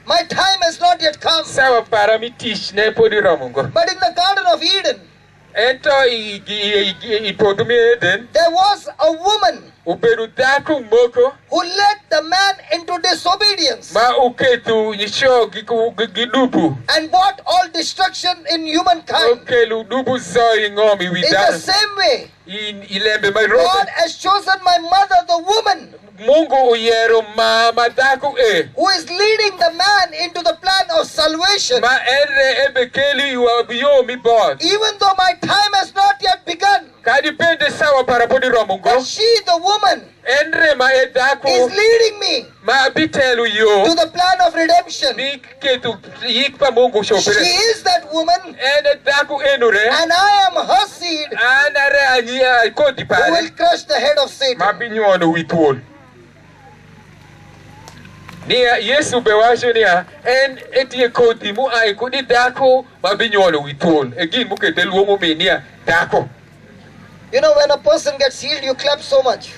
My time has not yet come. Sawa para mitish ne podi romungo. But in the Garden of Eden, ento ipodumi Eden, there was a woman uperu daku moko who led the man into disobedience. Ma uketu nisho gidubu. And brought all destruction in humankind. Ukelu dubu zoi ngomi In widana. the same way, Ilembe mai God has chosen my mother, the woman, Mungu uyero mama daku who is leading the man into the plan of salvation. Ma ere ebekeli uabiyo mi bod. Even though my time has not yet begun. Kadi pende sawa para podi romungo. But she, the woman, Endre ma edaku is leading me ma bitelu yo. to the plan of redemption. Biketu yikpa Mungu She shopere. is that woman, Ene daku enure. and I am her seed, Anare anyia kodi who pare. will crush the head of Satan. Mabinyono wituol. Nia Yesu bewasho nia en etie kodi mu ai kodi dako mabinyono wituol. Egin mukete luomo me nia dako. You know, when a person gets healed, you clap so much.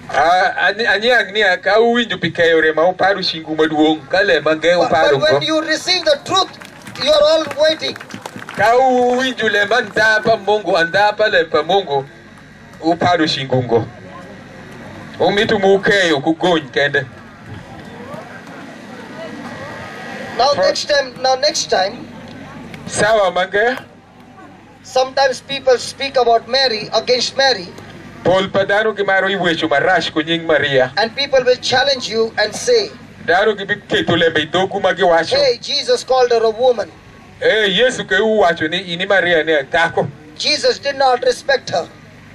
Anyang nia ka uwinjo pikayore ma uparu shingu maduong kale mange uparu But when ko. you receive the truth, you are all waiting. Ka uwinjo le mandapa Mungu andapa le pa Mungu uparu shingungo. Umitu mukeyo kugony kende. Now next time, Sawa mange. sometimes people speak about Mary, against Mary, Pol padano gimaro iwecho marash kunying Maria. and people will challenge you and say, Daro gibiketo lembe dogu magiwacho. hey, Jesus called her a woman. Yesu ke uwacho ni ini Maria ne dako. Jesus did not respect her.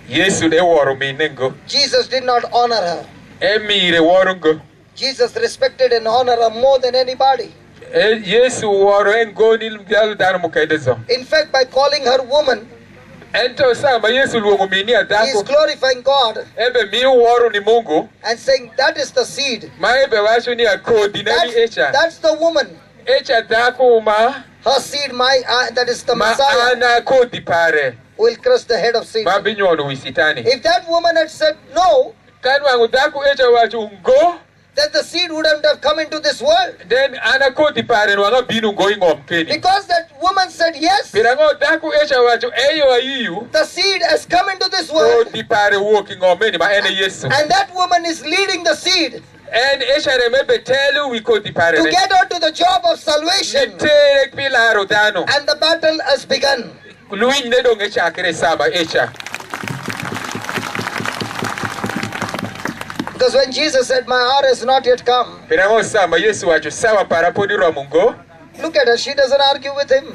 Yesu ne woro minengo. Jesus did not honor her. Emire worongo. Jesus respected and honored her more than anybody. Yesu woro engoni galu daro mukedezo. In fact, by calling her woman, Ento sama Yesu luongo mini he is adako. glorifying God Ebe mi woro ni Mungu. and saying that is the seed. Ma ebe wacho ni akodi nani echa. That's the woman. Echa dako ma. Her seed, that is the Ma Messiah, ana kodi pare. will crush the head of Ma Satan. binyono wisitani. If that woman had said no, Kan wangu dako echa wacho ungo. then the seed wouldn't have come into this world. Then ana kodi pare wanga binu going on keni. Because that woman said yes, Pirango daku echa wacho eyo ayiyu. the seed has come into this world. Kodi pare walking on many ma ene Yesu. And that woman is leading the seed And echa remember telu we kodi pare. to get her to the job of salvation. Tere pilaro dano. And the battle has begun. Luin ne dong echa kere saba echa. Because when Jesus said, my hour has not yet come, Pirango saba Yesu wacho sawa para podi romungo. look at her, she doesn't argue with him.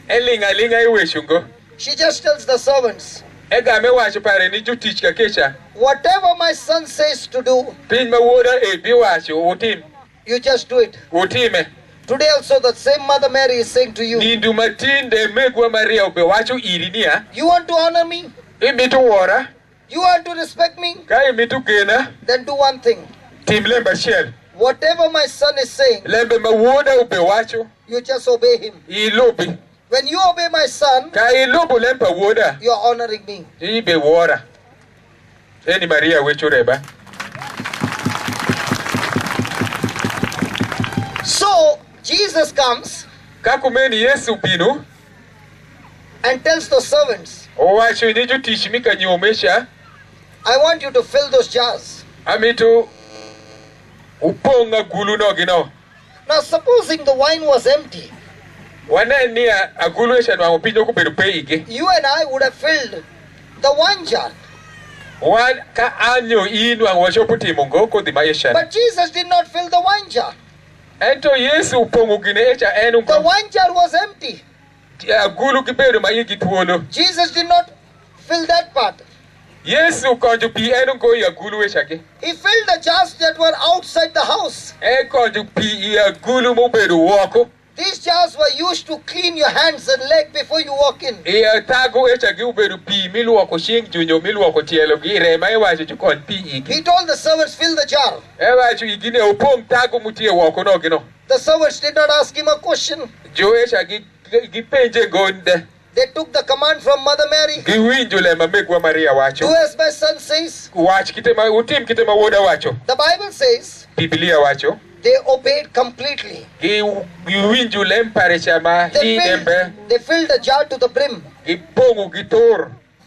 Elinga linga iweshungo. She just tells the servants, Ega me wacho pare ni jutich ka kecha. whatever my son says to do, Pin ma woda e bi wacho utim. you just do it. Utime. Today also the same Mother Mary is saying to you, Nindu matinde megwa Maria ube wacho irinia. you want to honor me? Imitu wora. You want to respect me? Ka imitu gena. Then do one thing. Tim lemba shell. Whatever my son is saying, Lembe ma woda ube wacho. you just obey him. Ilubi. When you obey my son, Ka ilubu lemba woda. you are honoring me. Ibe wora. Eni Maria wecho reba. So, Jesus comes Kakumeni Yesu binu. and tells the servants, Owacho ni jutich mika nyomesha. I want you to fill those jars. Amitu uponga gulu no gino. Now, supposing the wine was empty, You and I would have filled the wine jar. But Jesus did not fill the wine jar. The wine jar was empty. Jesus did not fill that part. He filled the jars that were outside the house. These jars were used to clean your hands and leg before you walk in. He told the servants, fill the jar. The servants did not ask him a question. They took the command from Mother Mary. Do as my son says. The Bible says they obeyed completely. They filled the jar to the brim.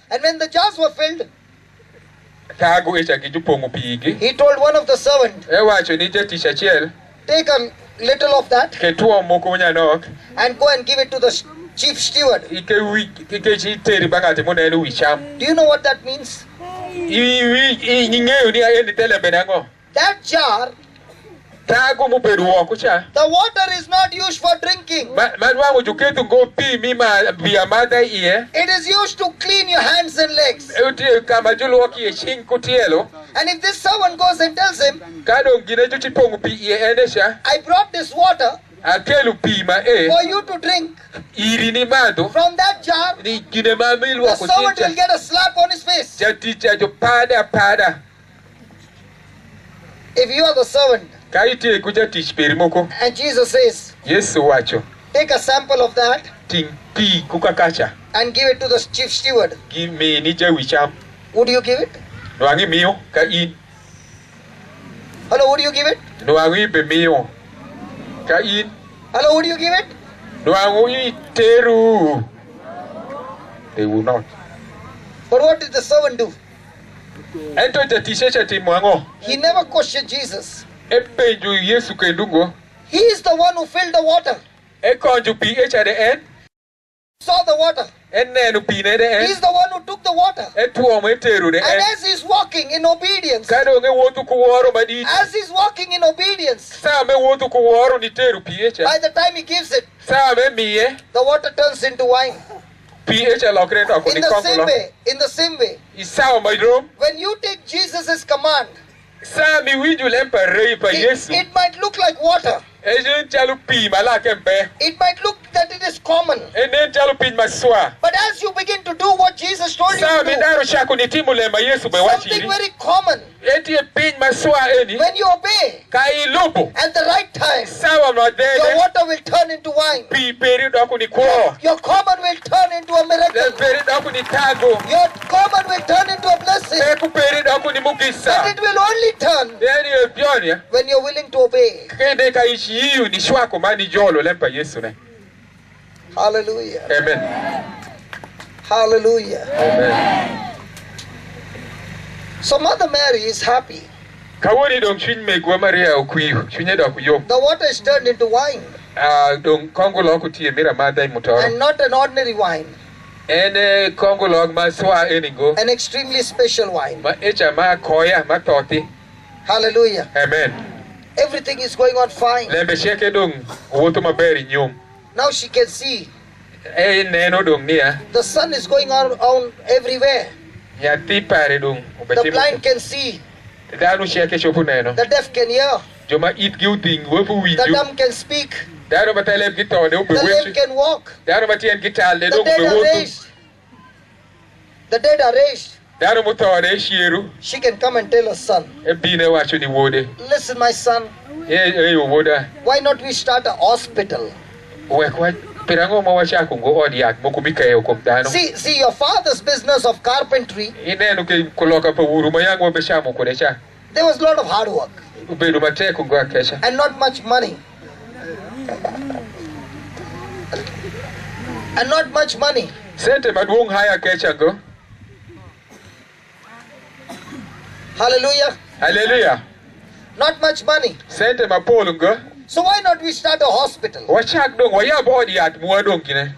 And when the jars were filled, he told one of the servants, take a little of that and go and give it to the chief steward. Do you know what that means? That jar, the water is not used for drinking. It is used to clean your hands and legs. And if this servant goes and tells him, I brought this water for you to drink from that jar, the servant will get a slap on his face. If you are the servant and Jesus says, take a sample of that and give it to the chief steward, would you give it? Hello, would you give it? Hello, would you give it? They will not. But what did the servant do? He never questioned Jesus. He is the one who filled the water. Saw the water. He is the one who took the water. And as he's walking in obedience, by the time he gives it, the water turns into wine. In the same way, when you take Jesus' command, it might look like water. It might look that it is common. But as you begin to do what Jesus told you to do, something very common, when you obey at the right time, your water will turn into wine. Your common will turn into a miracle. Your common will turn into a blessing. But it will only turn when you're willing to obey. Hallelujah. Amen. Hallelujah. Amen. So Mother Mary is happy. The water is turned into wine. And not an ordinary wine. An extremely special wine. Hallelujah. Amen. Everything is going on fine. Now she can see. The sun is going on everywhere. The blind can see. The deaf can hear. The dumb can speak. The lame can walk. The dead are raised. She can come and tell her son, listen, my son, why not we start a hospital? See, your father's business of carpentry, there was a lot of hard work and not much money. And not much money. Hallelujah. Hallelujah. Not much money. So why not we start a hospital? Wachak dong wayab odi at muadong kine.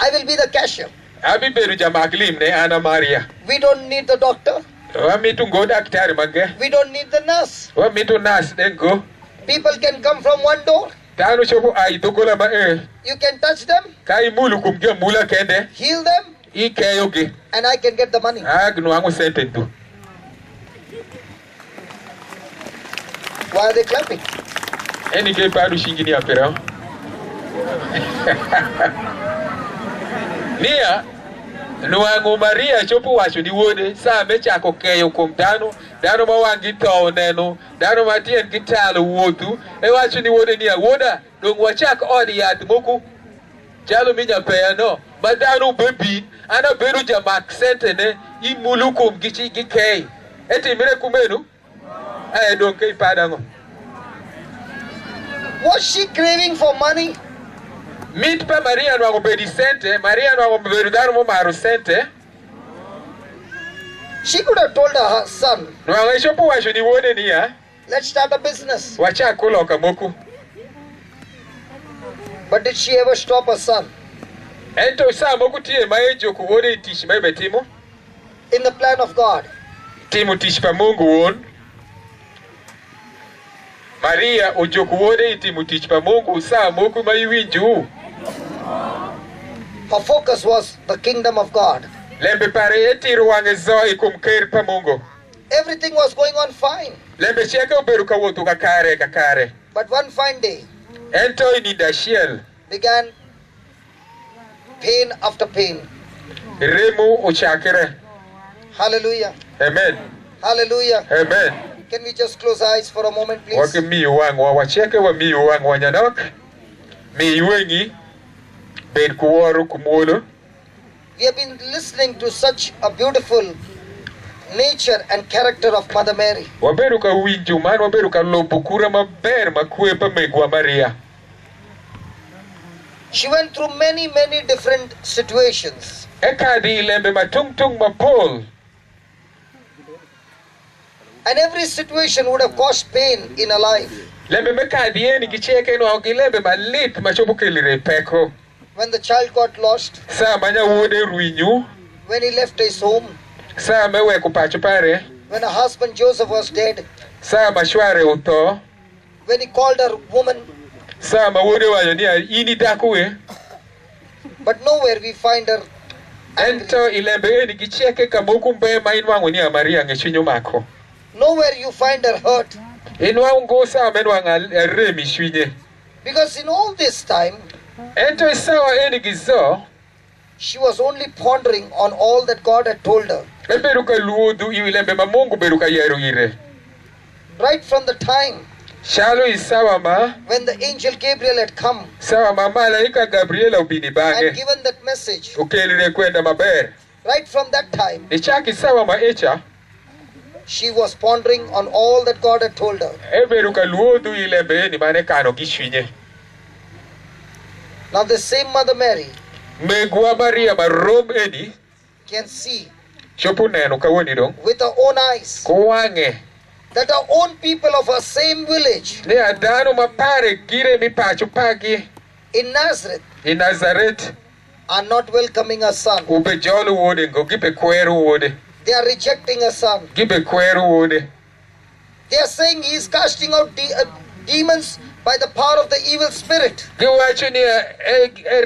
I will be the cashier. Abi beru jamaklim ne Ana Maria. We don't need the doctor. Wa mitu go daktari mange. We don't need the nurse. Wa mitu nas dengo. People can come from one door. Tanu chobu ay dogola ma You can touch them, Kai mulu kumge mula kende. heal them, Ike yogi. and I can get the money. Agnu angu sententu. Why are they clapping? Eni ke padu shingini apera. Nia Nuangu Maria chopu wacho ni wode sa mecha ko keyo kum dano ma wangi to neno dano ma tien kitalo wotu e wacho ni wode nia woda dong wachak odi yat moku jalo minya peya no madano bebi ana beru jamak sentene imulu kum gichi gikei eti mire kumenu ay dong kei padango. Was she craving for money? Meet pa Maria no agobedi sente, Maria no agobedu dano mo maru sente. She could have told her son, No angesho po wacho ni wode nia let's start a business. wacha kulo kamoku. But did she ever stop her son? Ento sa moku tie maejo ku wode tish mebe timo. In the plan of God, Timo tish pa Mungu won. Maria ojoku wode timo tish pa Mungu sa moku maiwinju. her focus was the kingdom of God. Lembe pare etiru wange zoi kumker pa Mungu. Everything was going on fine. Lembe cheke oberu ka wotu kakare. But one fine day Ento ini dashiel. began pain after pain. Remu uchakere. Hallelujah. Amen. Hallelujah. Amen. Can we just close our eyes for a moment, please? Wake mi wang wacheke wa mi wang wanyanok. Mi wengi bed kuwaru kumolo. We have been listening to such a beautiful nature and character of Mother Mary. Waberu ka winju man waberu ka lopukura maber makwepa megwa Maria. She went through many different situations. Eka di lembe matungtung mapol. And every situation would have caused pain in her life. Lembe meka di eni kicheke no auki lembe malit machobukilire peko. When the child got lost, Sa manya wode ruinyu. when he left his home, Sa mewe kupachupare. when her husband Joseph was dead, Sa mashware uto. when he called her woman, Sa mawode wajonia ini dakuwe. but nowhere we find her angry. Ento ilembe eni kicheke kamoku mbe mainwangu ni Maria ngeshinyo mako. Nowhere you find her hurt. Inwa ungo sa menwanga remi shwinye. Because in all this time, Ento isawa eni gizo. she was only pondering on all that God had told her. Eberuka luodu iwilembe mamungu beruka yeru ire. Right from the time Shalo isawa ma. when the angel Gabriel had come Sawa ma malaika Gabriela ubini and bange. given that message, Ukelire kwenda maber. right from that time, Ichaki sawa ma echa. she was pondering on all that God had told her. Eberuka luodu ilembe eni mane kano gishwinye. Now the same Mother Mary Megwa Maria marom eni. can see Chopu neno kawoni dong. with her own eyes Kuwange. that her own people of her same village Ne adano mapare gire mi pachupagi. in Nazareth In Nazareth. are not welcoming her son. Ube jolu wode ngo gibe kweru wode. They are rejecting her son. Gibe kweru wode. They are saying he is casting out demons by the power of the evil spirit. Giwacho ni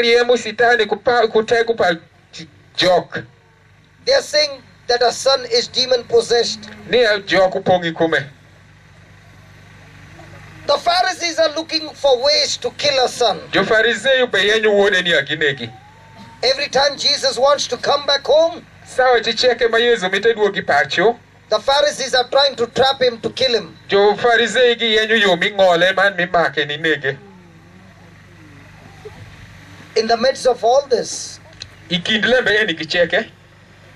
riemu sitani kutegu pa jok. They are saying that her son is demon possessed. Ni jok upongi kume. The Pharisees are looking for ways to kill her son. Jo fariseyo be yenyu wode ni aginegi. Every time Jesus wants to come back home, Sawa chicheke mayezo miteduogi pacho. the Pharisees are trying to trap him to kill him. Jo fariseyo gi yenyu yo mingole man mi make ni nege. In the midst of all this, Ikind lembe eni kicheke.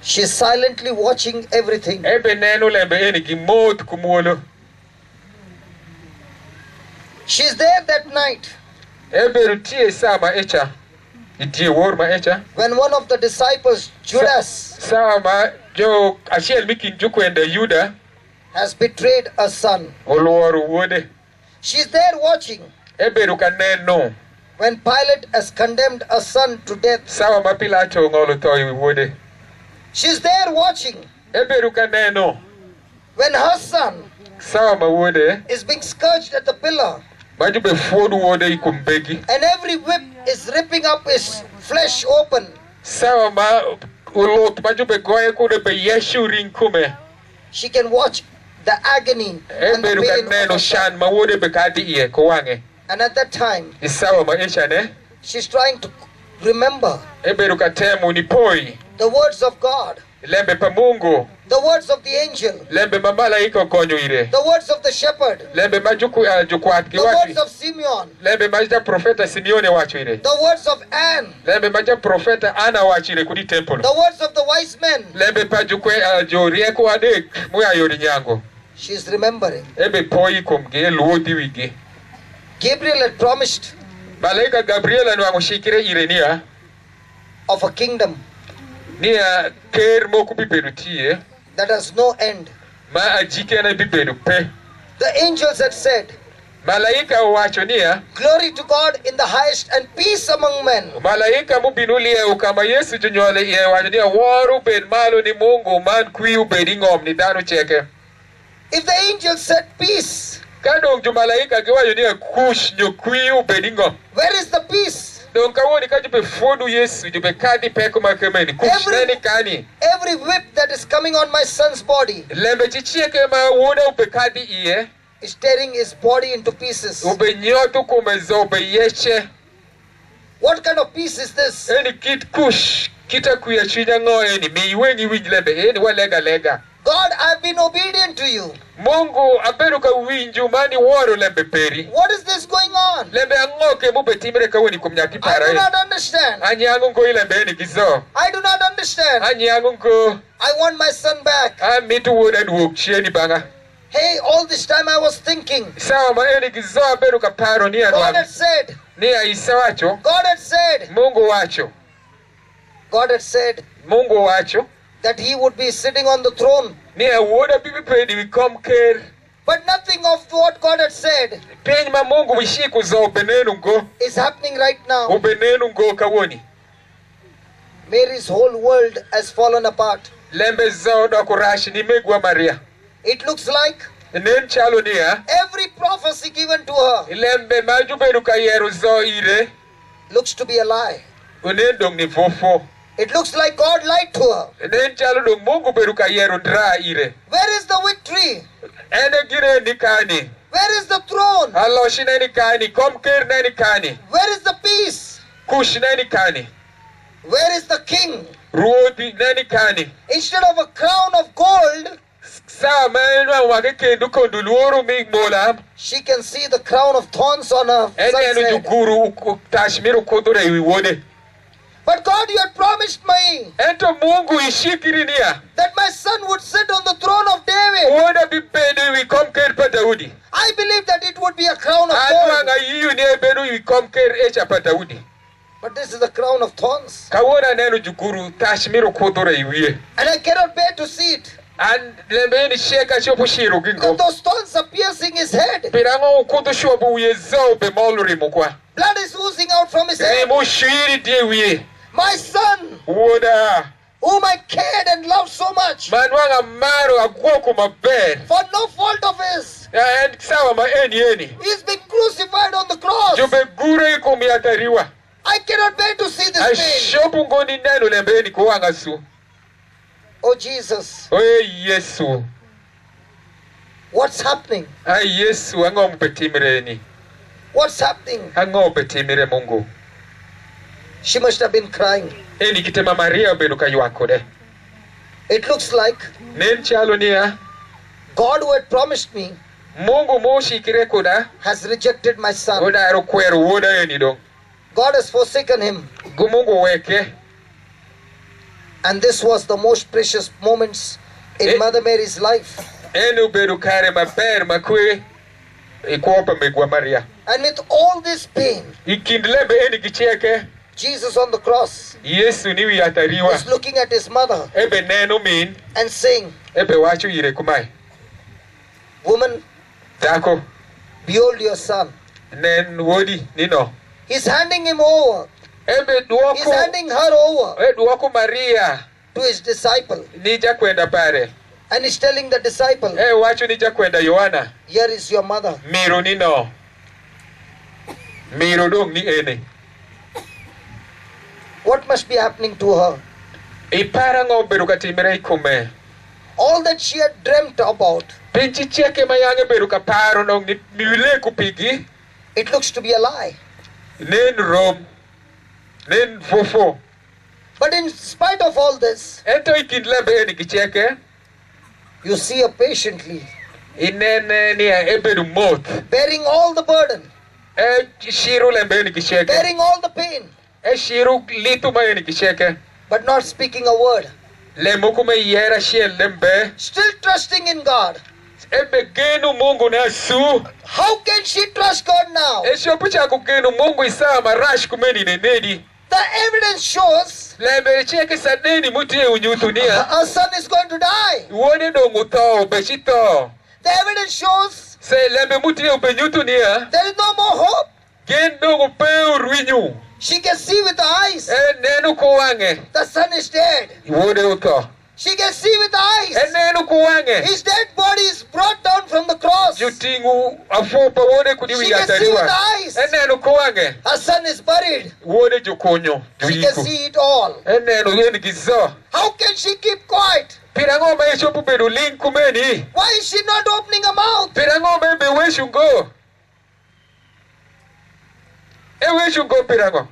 she's silently watching everything. Ebe neno lembe eni kimot kumuolo. She's there that night Ebe rutie sama echa. Itie wor ma echa. when one of the disciples, Judas, Sama jo achiel mikin jukwenda Yuda. has betrayed a son. Oluoru wode. She's there watching Ebedo ka neno. When Pilate has condemned a son to death, Sawa ma Pilato ngolo to ewi wuode. she's there watching. Ebedo ka neno. When her son Sawa ma wuode. is being scourged at the pillar, Maju be fodu wuode ikumbegi. and every whip is ripping up his flesh open, Sawa ma ulot maju be goye kude be yeshu ring kume. she can watch the agony and the Ebedo ka pain of neno her son. shan ma wuode be kadi iye ko wange. And at that time, Isawa ma eshane. she's trying to remember Ebedo ka temu ni poi. the words of God, Lembe pa Mungu. the words of the angel, Lembe ma malaika konyo ire. the words of the shepherd, Lembe ma jukwat the words kiwati. of Simeon, Lembe ma ja profeta Simeone wacho ire. the words of Anne, Lembe ma ja profeta Ana wacho ire kudi temple. the words of the wise men. Lembe pa jo rieko adek muya yori nyango. She's remembering. Ebe poi kumge luo diwigi. Gabriel had promised Malaika Gabriela nwango shikire ire niya. of a kingdom Niya ker moku bibedu tiye. that has no end. Ma ajike na bibedu pe. The angels had said, Malaika wacho niya. "Glory to God in the highest and peace among men." Malaika mubinuli ya ukama Yesu junyole ya wacho niya waru ben malo ni Mungu man kuyu bedi ngom ni danu cheke. If the angels said peace, Kadong ju malaika giwacho niya kush nyo kuyu bedi ngom. where is the peace? Don kawoni kaji be fodu Yesu ju be kadi peko makemeni kush nani kani. Every whip that is coming on my son's body Lembe chichieke ma woda ube kadi iye. is tearing his body into pieces. Ube nyotu kumezo ube yeche. What kind of peace is this? Eni kit kush kita kuya chinya ngo eni miwengi wijlebe eni walega lega. God, I've been obedient to you. Mungu aberu ka winju mani woro lembe peri. What is this going on? Lembe angoke mube timire ka weni kumnyaki I para do e. not understand. Anyangu nko ilembe eni gizo. I do not understand. Anyangu nko I want my son back. mitu woda duok chieni banga. Hey, all this time I was thinking. Sawa ma eni gizo aberu ka paro ni God anwangu. had said, Ni Isa wacho. God had said, Mungu wacho. God had said Mungu wacho. that he would be sitting on the throne. Ni woda bibi pedi wikom ker. But nothing of what God had said Penyi ma Mungu wishiku za ubenenu ngo. is happening right now. Ubenenu ngo kawoni. Mary's whole world has fallen apart. Lembe zao da kurashi ni megwa Maria. It looks like Nen chalo niya. every prophecy given to her Lembe maju beru ka yeru zo ire. looks to be a lie. Unen dong ni fofo. It looks like God lied to her. Nen chalo dong Mungu beru ka yeru dra ire. Where is the victory? Ene gire ni kani. Where is the throne? Aloshi na ni kani. Komker na ni kani. Where is the peace? Kush na ni kani. Where is the king? Ruodi na ni kani. Instead of a crown of gold, Sa maenwa wake kendu konduluoru mig molam. she can see the crown of thorns on her Ene son's enu head. jukuru tashmiru kudure iwode. But God, you had promised me Ento Mungu ishikiri niya. that my son would sit on the throne of David. Woda bipedu wikomker pa Daudi. I believe that it would be a crown of Adwa gold. nga yiyu ni ebedu wikomker echa pa Daudi. But this is a crown of thorns. Kawona nenu jukuru tashmiru kudure iwiye. And I cannot bear to see it. And lembe ni sheka shopu shiru Because gingo. those thorns are piercing his head. Pirango ukudu shopu uye zao be moluri mukwa. Blood is oozing out from his head. Rimu shiri die wiye. My son, Woda. whom I cared and loved so much, Manwanga maro agwoku maber. for no fault of his, And sawa ma eni. he's been crucified on the cross. Jube gure iko miatariwa. I cannot bear to see this pain. Shopu ngoni nenu lembe ni kuwanga su. Oh Jesus, Oye Yesu. what's happening? Ay Yesu ango mpetimire ni. What's happening? Ango mpetimire Mungu. She must have been crying. Eni kitema Maria benuka yuako de. It looks like Nen chalo niya. God, who had promised me, Mungu moshi kireko da. has rejected my son. Woda ero kweru woda eni dong. God has forsaken him. Gumungu weke. And this was the most precious moments in Mother Mary's life. Enu beru kare maber makwe. Ikuopa megwa Maria. And with all this pain, Ikindlebe eni gicheke. Jesus on the cross Yesu niwi atariwa. is looking at his mother Ebe nenu min. and saying, Ebe wachu ire kumai. "Woman, Dako. behold your son." nen wodi nino. He's handing him over. Ebe He's duoko. handing her over Duoko Maria. to his disciple. Nija kwenda pare. And he's telling the disciple, Wacho nija kwenda Yohana. here is your mother. Miro nino. Miro dong ni ene. What must be happening to her? Ipara beru katimere ikume. All that she had dreamt about, Pinchi cheke mayange beru kaparo nong ni mile kupigi. it looks to be a lie. Nen rom. Nen fofo. But in spite of all this, Ento ikindlebe eni kicheke. you see her patiently Inene ni eberu mot. bearing all the burden, Shiru lembe eni kicheke. bearing all the pain, Shiru litu ma eni kicheke. but not speaking a word. Lemukume yera shiel lembe. Still trusting in God. Ebe genu Mungu na su. How can she trust God now? Shopucha kugenu Mungu isa marash kumeni nenedi. The evidence shows Lembe cheke sadeni mutie unyutunia. her son is going to die. Wone do muto beshito. The evidence shows Se lembe mutie upenyutunia. there is no more hope. Gen do upeu ruinyu. She can see with the eyes Nenu kuwange. the son is dead. Wone uto. She can see with the eyes Nenu kuwange. his dead body is brought down from the cross. Jutingu afupa wone kudiwi She can see with yatariwa. the eyes Nenu kuwange. her son is buried. Wone jukonyo. She can see it all. Nenu yeni gizo. How can she keep quiet? Pirango me shopu bedu link kumeni. Why is she not opening her mouth? Pirango me beweshungo. Eweshungo pirango.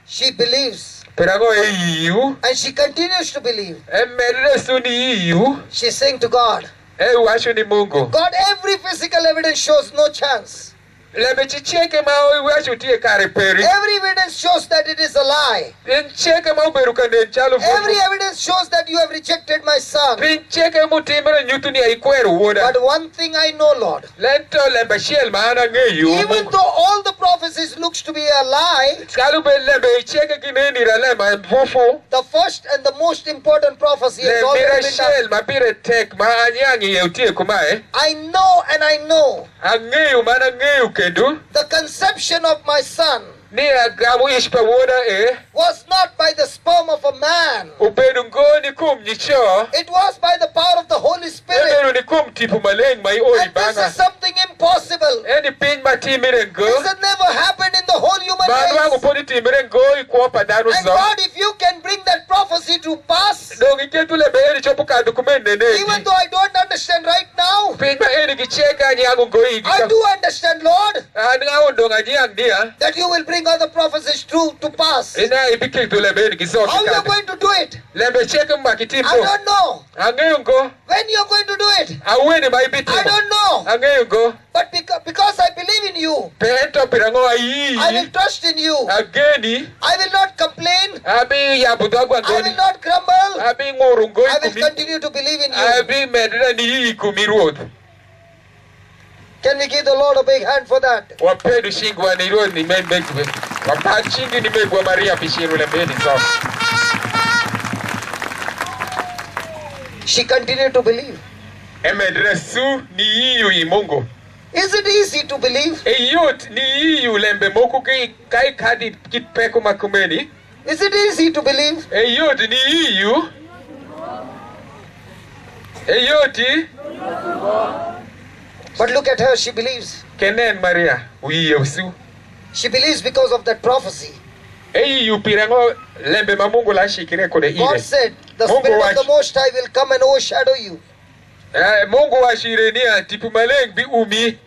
She believes Pirango eyu. and she continues to believe. Emerere suni eyu. She's saying to God, Washo ni Mungu. God, every physical evidence shows no chance. Lembe chicheke ma washo tie kare peri. Every evidence shows that it is a lie. Cheke ma beruka ne chalo Every evidence shows that you have rejected my son. Cheke mutimere nyutuni aikweru woda. But one thing I know, Lord, Lento lembe shiel maana ngeyu. even though all the prophecies looks to be a lie, Kalu be lembe cheke kineni ralema mfofo. the first and the most important prophecy has Lembe already been done. shiel mapire tek ma anyangi yeutie kumae. I know and I know Angeyu mana ngeyu kendu. the conception of my son Ni agamu ishpa woda was not by the sperm of a man. Ubedu ngoni kum nyicho. It was by the power of the Holy Spirit. Eberu ni kum tipu maleng mai oi And this banga. is something impossible. Eni pin matimire ngo. This has never happened in the whole human Manu wangu race. poni timire ngo ikuopa danu And zo. God, if you can bring that prophecy to pass, Dongi ketu lebe eni chopu kadu kumende even negi. though I don't understand right now, Pin ma eni kicheka nyangu ngo igi. I do understand, Lord, Nga ondonga nyang dia. that you will bring other prophecies true to pass. Ina ibike tu lebe eni kizo How you are kikade. going to do it? Lebe cheke I mbakitimbo. don't know. Angeyu ngo. When you are going to do it? Aweni I maibitimo. don't know. Angeyu ngo. But because I believe in you, Pento pirango I will ayi. trust in you. Ageni. I will not complain. Abi ya budagwa I will ngoni. not grumble. Abi ngorungo I will ikumi. continue to believe in you. Abi medra ni ikumi road. Can we give the Lord a big hand for that? Wapedu shingu wa ni road ni megwe. Wapad shingu ni megwa Maria pishiru lembeni so. She continued to believe. Emedra su ni iyu imungu. Is it easy to believe? Eyot ni iyu lembe moku kai kadi kitpeku makumeni. Is it easy to believe? Eyot ni iyu. Eyoti. But look at her, she believes. Kenen Maria. Uiye su. She believes because of that prophecy. Eyi pirango lembe mamungu la shikire kone God ire. said, the Mungu Spirit of the wash- Most High will come and overshadow you. Mungu wa shirenia tipu maleng bi umi.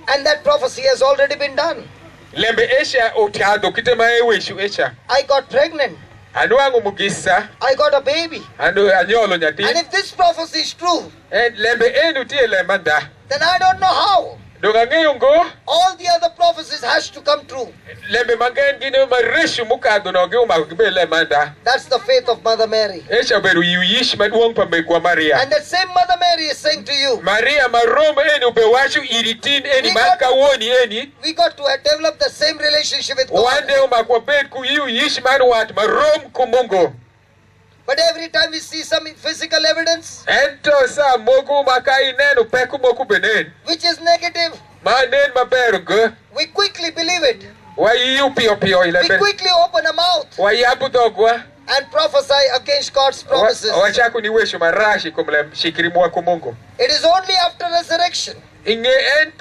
And that prophecy has already been done. Lembe esha otado kitema ewe shu esha. I got pregnant. Anu wangu mugisa. I got a baby. Anu anyolo nyati. And if this prophecy is true, Lembe enu tie lemanda. then I don't know how. Donga ngeyungo. All the other prophecies has to come true. Lembe mangen gine mareshu mukado na ngeu makibe lemanda. That's the faith of Mother Mary. Esha beru yuyish maduong pambe kwa Maria. And that same Mother Mary is saying to you, Maria marome eni ubewashu iritin eni maka woni eni. we got to develop the same relationship with God. Wande umakwa bed ku yuyish manu wat marom kumungo. But every time we see some physical evidence Ento sa mogu makai nenu peku moku benen. which is negative, Manen maber go. we quickly believe it. Wayu pio pio We ile. quickly open our mouth Wayabu dogwa. and prophesy against God's promises. Wachaku ni wesho marashi kumle shikiri mwa kumungu. It is only after resurrection. Inge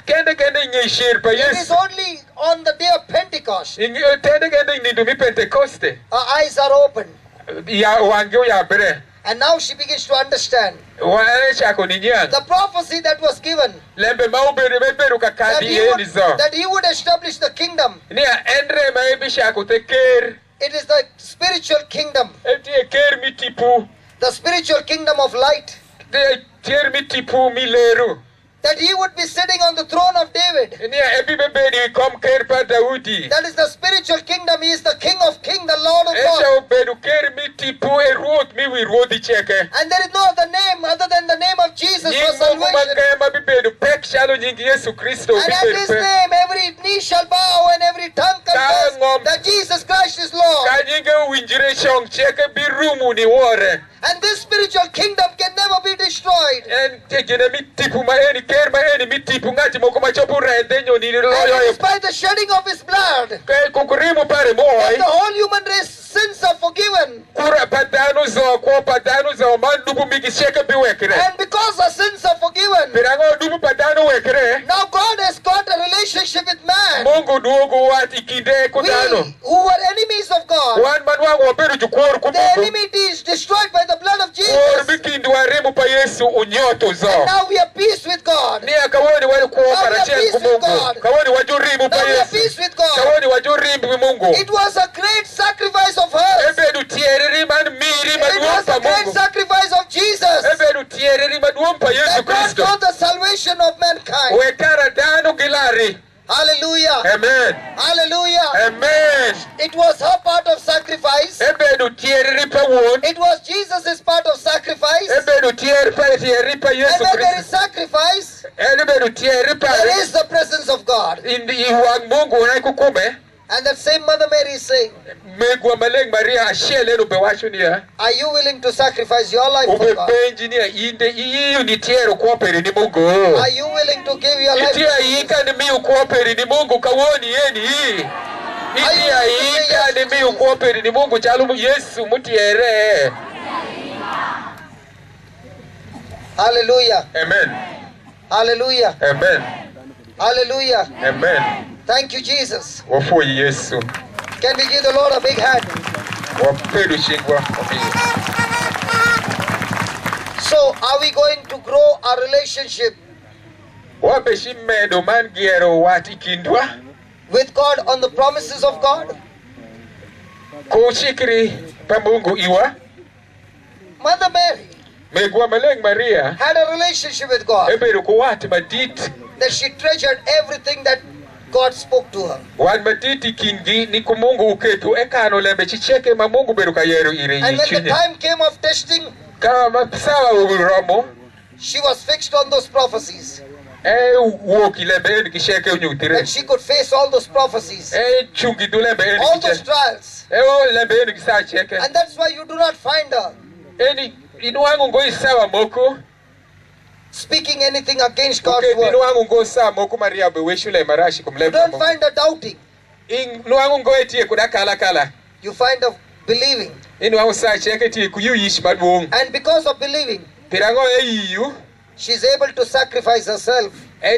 kende inge shir pa It is Yesu. only on the day of Pentecost. Inge kende inge dumi Pentecoste. Our eyes are open. Ya wangu ya bre. And now she begins to understand Wachaku ni nyang. the prophecy that was given Lembe maubere meberu that kakadi he would, enizo. that he would establish the kingdom. Nia endre maibisha kuteker. It is the spiritual kingdom, Eti ker mitipu. the spiritual kingdom of light. De ker mitipu mileru. That he would be sitting on the throne of David. Nia ebi bebedi kom ker pa Daudi. That is the spiritual kingdom. He is the King of kings, the Lord of Esha lords. ubedu ker mitipu eruot miwi ruodi cheke. And there is no other name other than the name of Jesus for Nyingu salvation. magema bibedu pek shalo nyingi Yesu Kristo And at bibedu his pek. name, every knee shall bow and every tongue confess Kangom. that Jesus Christ is Lord. Ka nyinge winjire shong cheke birumu ni wore. And this spiritual kingdom can never be destroyed. En tegene mitipu ma eni ker ma eni mitipu ngati moko machopu rede nyoni And loyo it is by the shedding of his blood that Ke kukurimu pare the moy. whole human race sins are forgiven. Kura padanu zo ko padanu zo mandubu migi sheke biwekre. And because our sins are forgiven, Pirango dubu padanu wekre. now God has got a relationship with man. Mungu duogu wati kinde We kudano. who were enemies of God, Wan manwangu waperu jukuoru the kumungu. enmity is destroyed by the blood of Kuoru Jesus. bikindu warimu pa Yesu unyoto zo. And now we have peace with God. Ni akawoni wali kuopa Now we na have chen peace with kumungu. God. Kawoni wajurimu pa Now we have Yesu. peace with God. Kawoni wajurimu Mungu. It was a great sacrifice of hers. Ebedu tiereri man miri It was maduompa a great Mungu. sacrifice of Jesus Ebedu tiereri maduompa Yesu that brought Kristo. forth the salvation of mankind. Wekara danu gilari. Hallelujah. Amen. Hallelujah. Amen. It was her part of sacrifice. Ebedu tiereri pa won. It was Jesus' part of sacrifice. Ebedu tiereri pa And Yesu when there Kristo. is sacrifice, Ebedu tiereri pa there is the presence of God. indi iwang Mungu na kukume. And that same Mother Mary is saying, Megwa maleng Maria ashele no bewacho niya. are you willing to sacrifice your life for God? Ubepenji niya inde iyo ni tiero kuoperi ni Mungu. Are you willing to give your life to Itia Jesus? ika ni miu kuoperi ni Mungu kawoni yeni hii. Itia ika ni miu kuoperi ni Mungu chalumu Yesu mutiere. Hallelujah. Amen. Hallelujah. Amen. Hallelujah. Amen. Thank you, Jesus. Wafu Yesu. Can we give the Lord a big hand? Wapedu shingwa. So, are we going to grow our relationship Wape shimedo man giero wati kindwa. with God on the promises of God? Kushikiri pa Mungu iwa. Mother Mary Megwa maleng Maria. had a relationship with God, Ebedu kuwati madit. that she treasured everything that God spoke to her. Wan matiti kingi ni kumungu uketu ekano lembe chicheke ma Mungu beru kayero ire And when the yichine. time came of testing, Kama sawa uromo. she was fixed on those prophecies. Woki lembe eni kisheke unyutire. And she could face all those prophecies, Chungi du lembe eni all those kiche. trials. O lembe eni kisa cheke. And that's why you do not find her Eni inuangu ngoi sawa moko. speaking anything against God's Okay, word. inuangu ngoi sawa moko Maria beweshule marashi You kumlembe don't Mungu. find her doubting. Inuangu ngoi tiye kudakala kala. You find her believing. Inuangu saa cheke tiye kuyu yish maduong. And because of believing, Pirango yiyu. she's able to sacrifice herself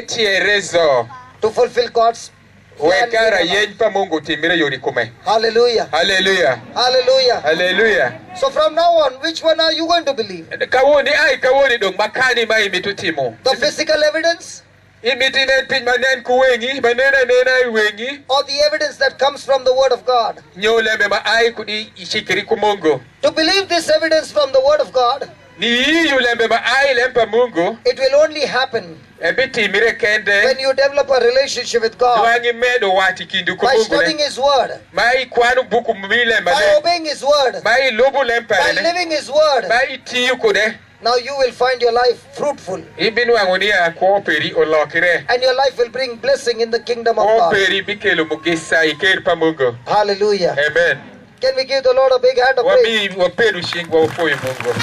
Tiye rezo. to fulfill God's plan in Wekara her life. yen pa Mungu timire yori kume. Hallelujah. Hallelujah. Hallelujah. Hallelujah. So from now on, which one are you going to believe? Kawoni dong makani ma imitu timo. The physical evidence Imiti nen pin manen kuwengi, manena nena iwengi. or the evidence that comes from the word of God? Nyole me ma ai kudi ishikiri kumungu. To believe this evidence from the word of God, Ni hiyu lembe ma ai lempa Mungu. it will only happen Ebiti mire kende. when you develop a relationship with God Nwangi medo wati kindu by kumungu studying le. His word, Mai kwanu buku mile by male. obeying His word, Mai lubu lempa by le. living His word. Mai tiyu kude. Now you will find your life fruitful Ibinu angunia kuoperi olokire. and your life will bring blessing in the kingdom of God. Kuoperi bikelu mugisa iker pa Mungu. Hallelujah. Amen. Can we give the Lord a big hand of praise? Wapedu shingwa ufoyi Mungu.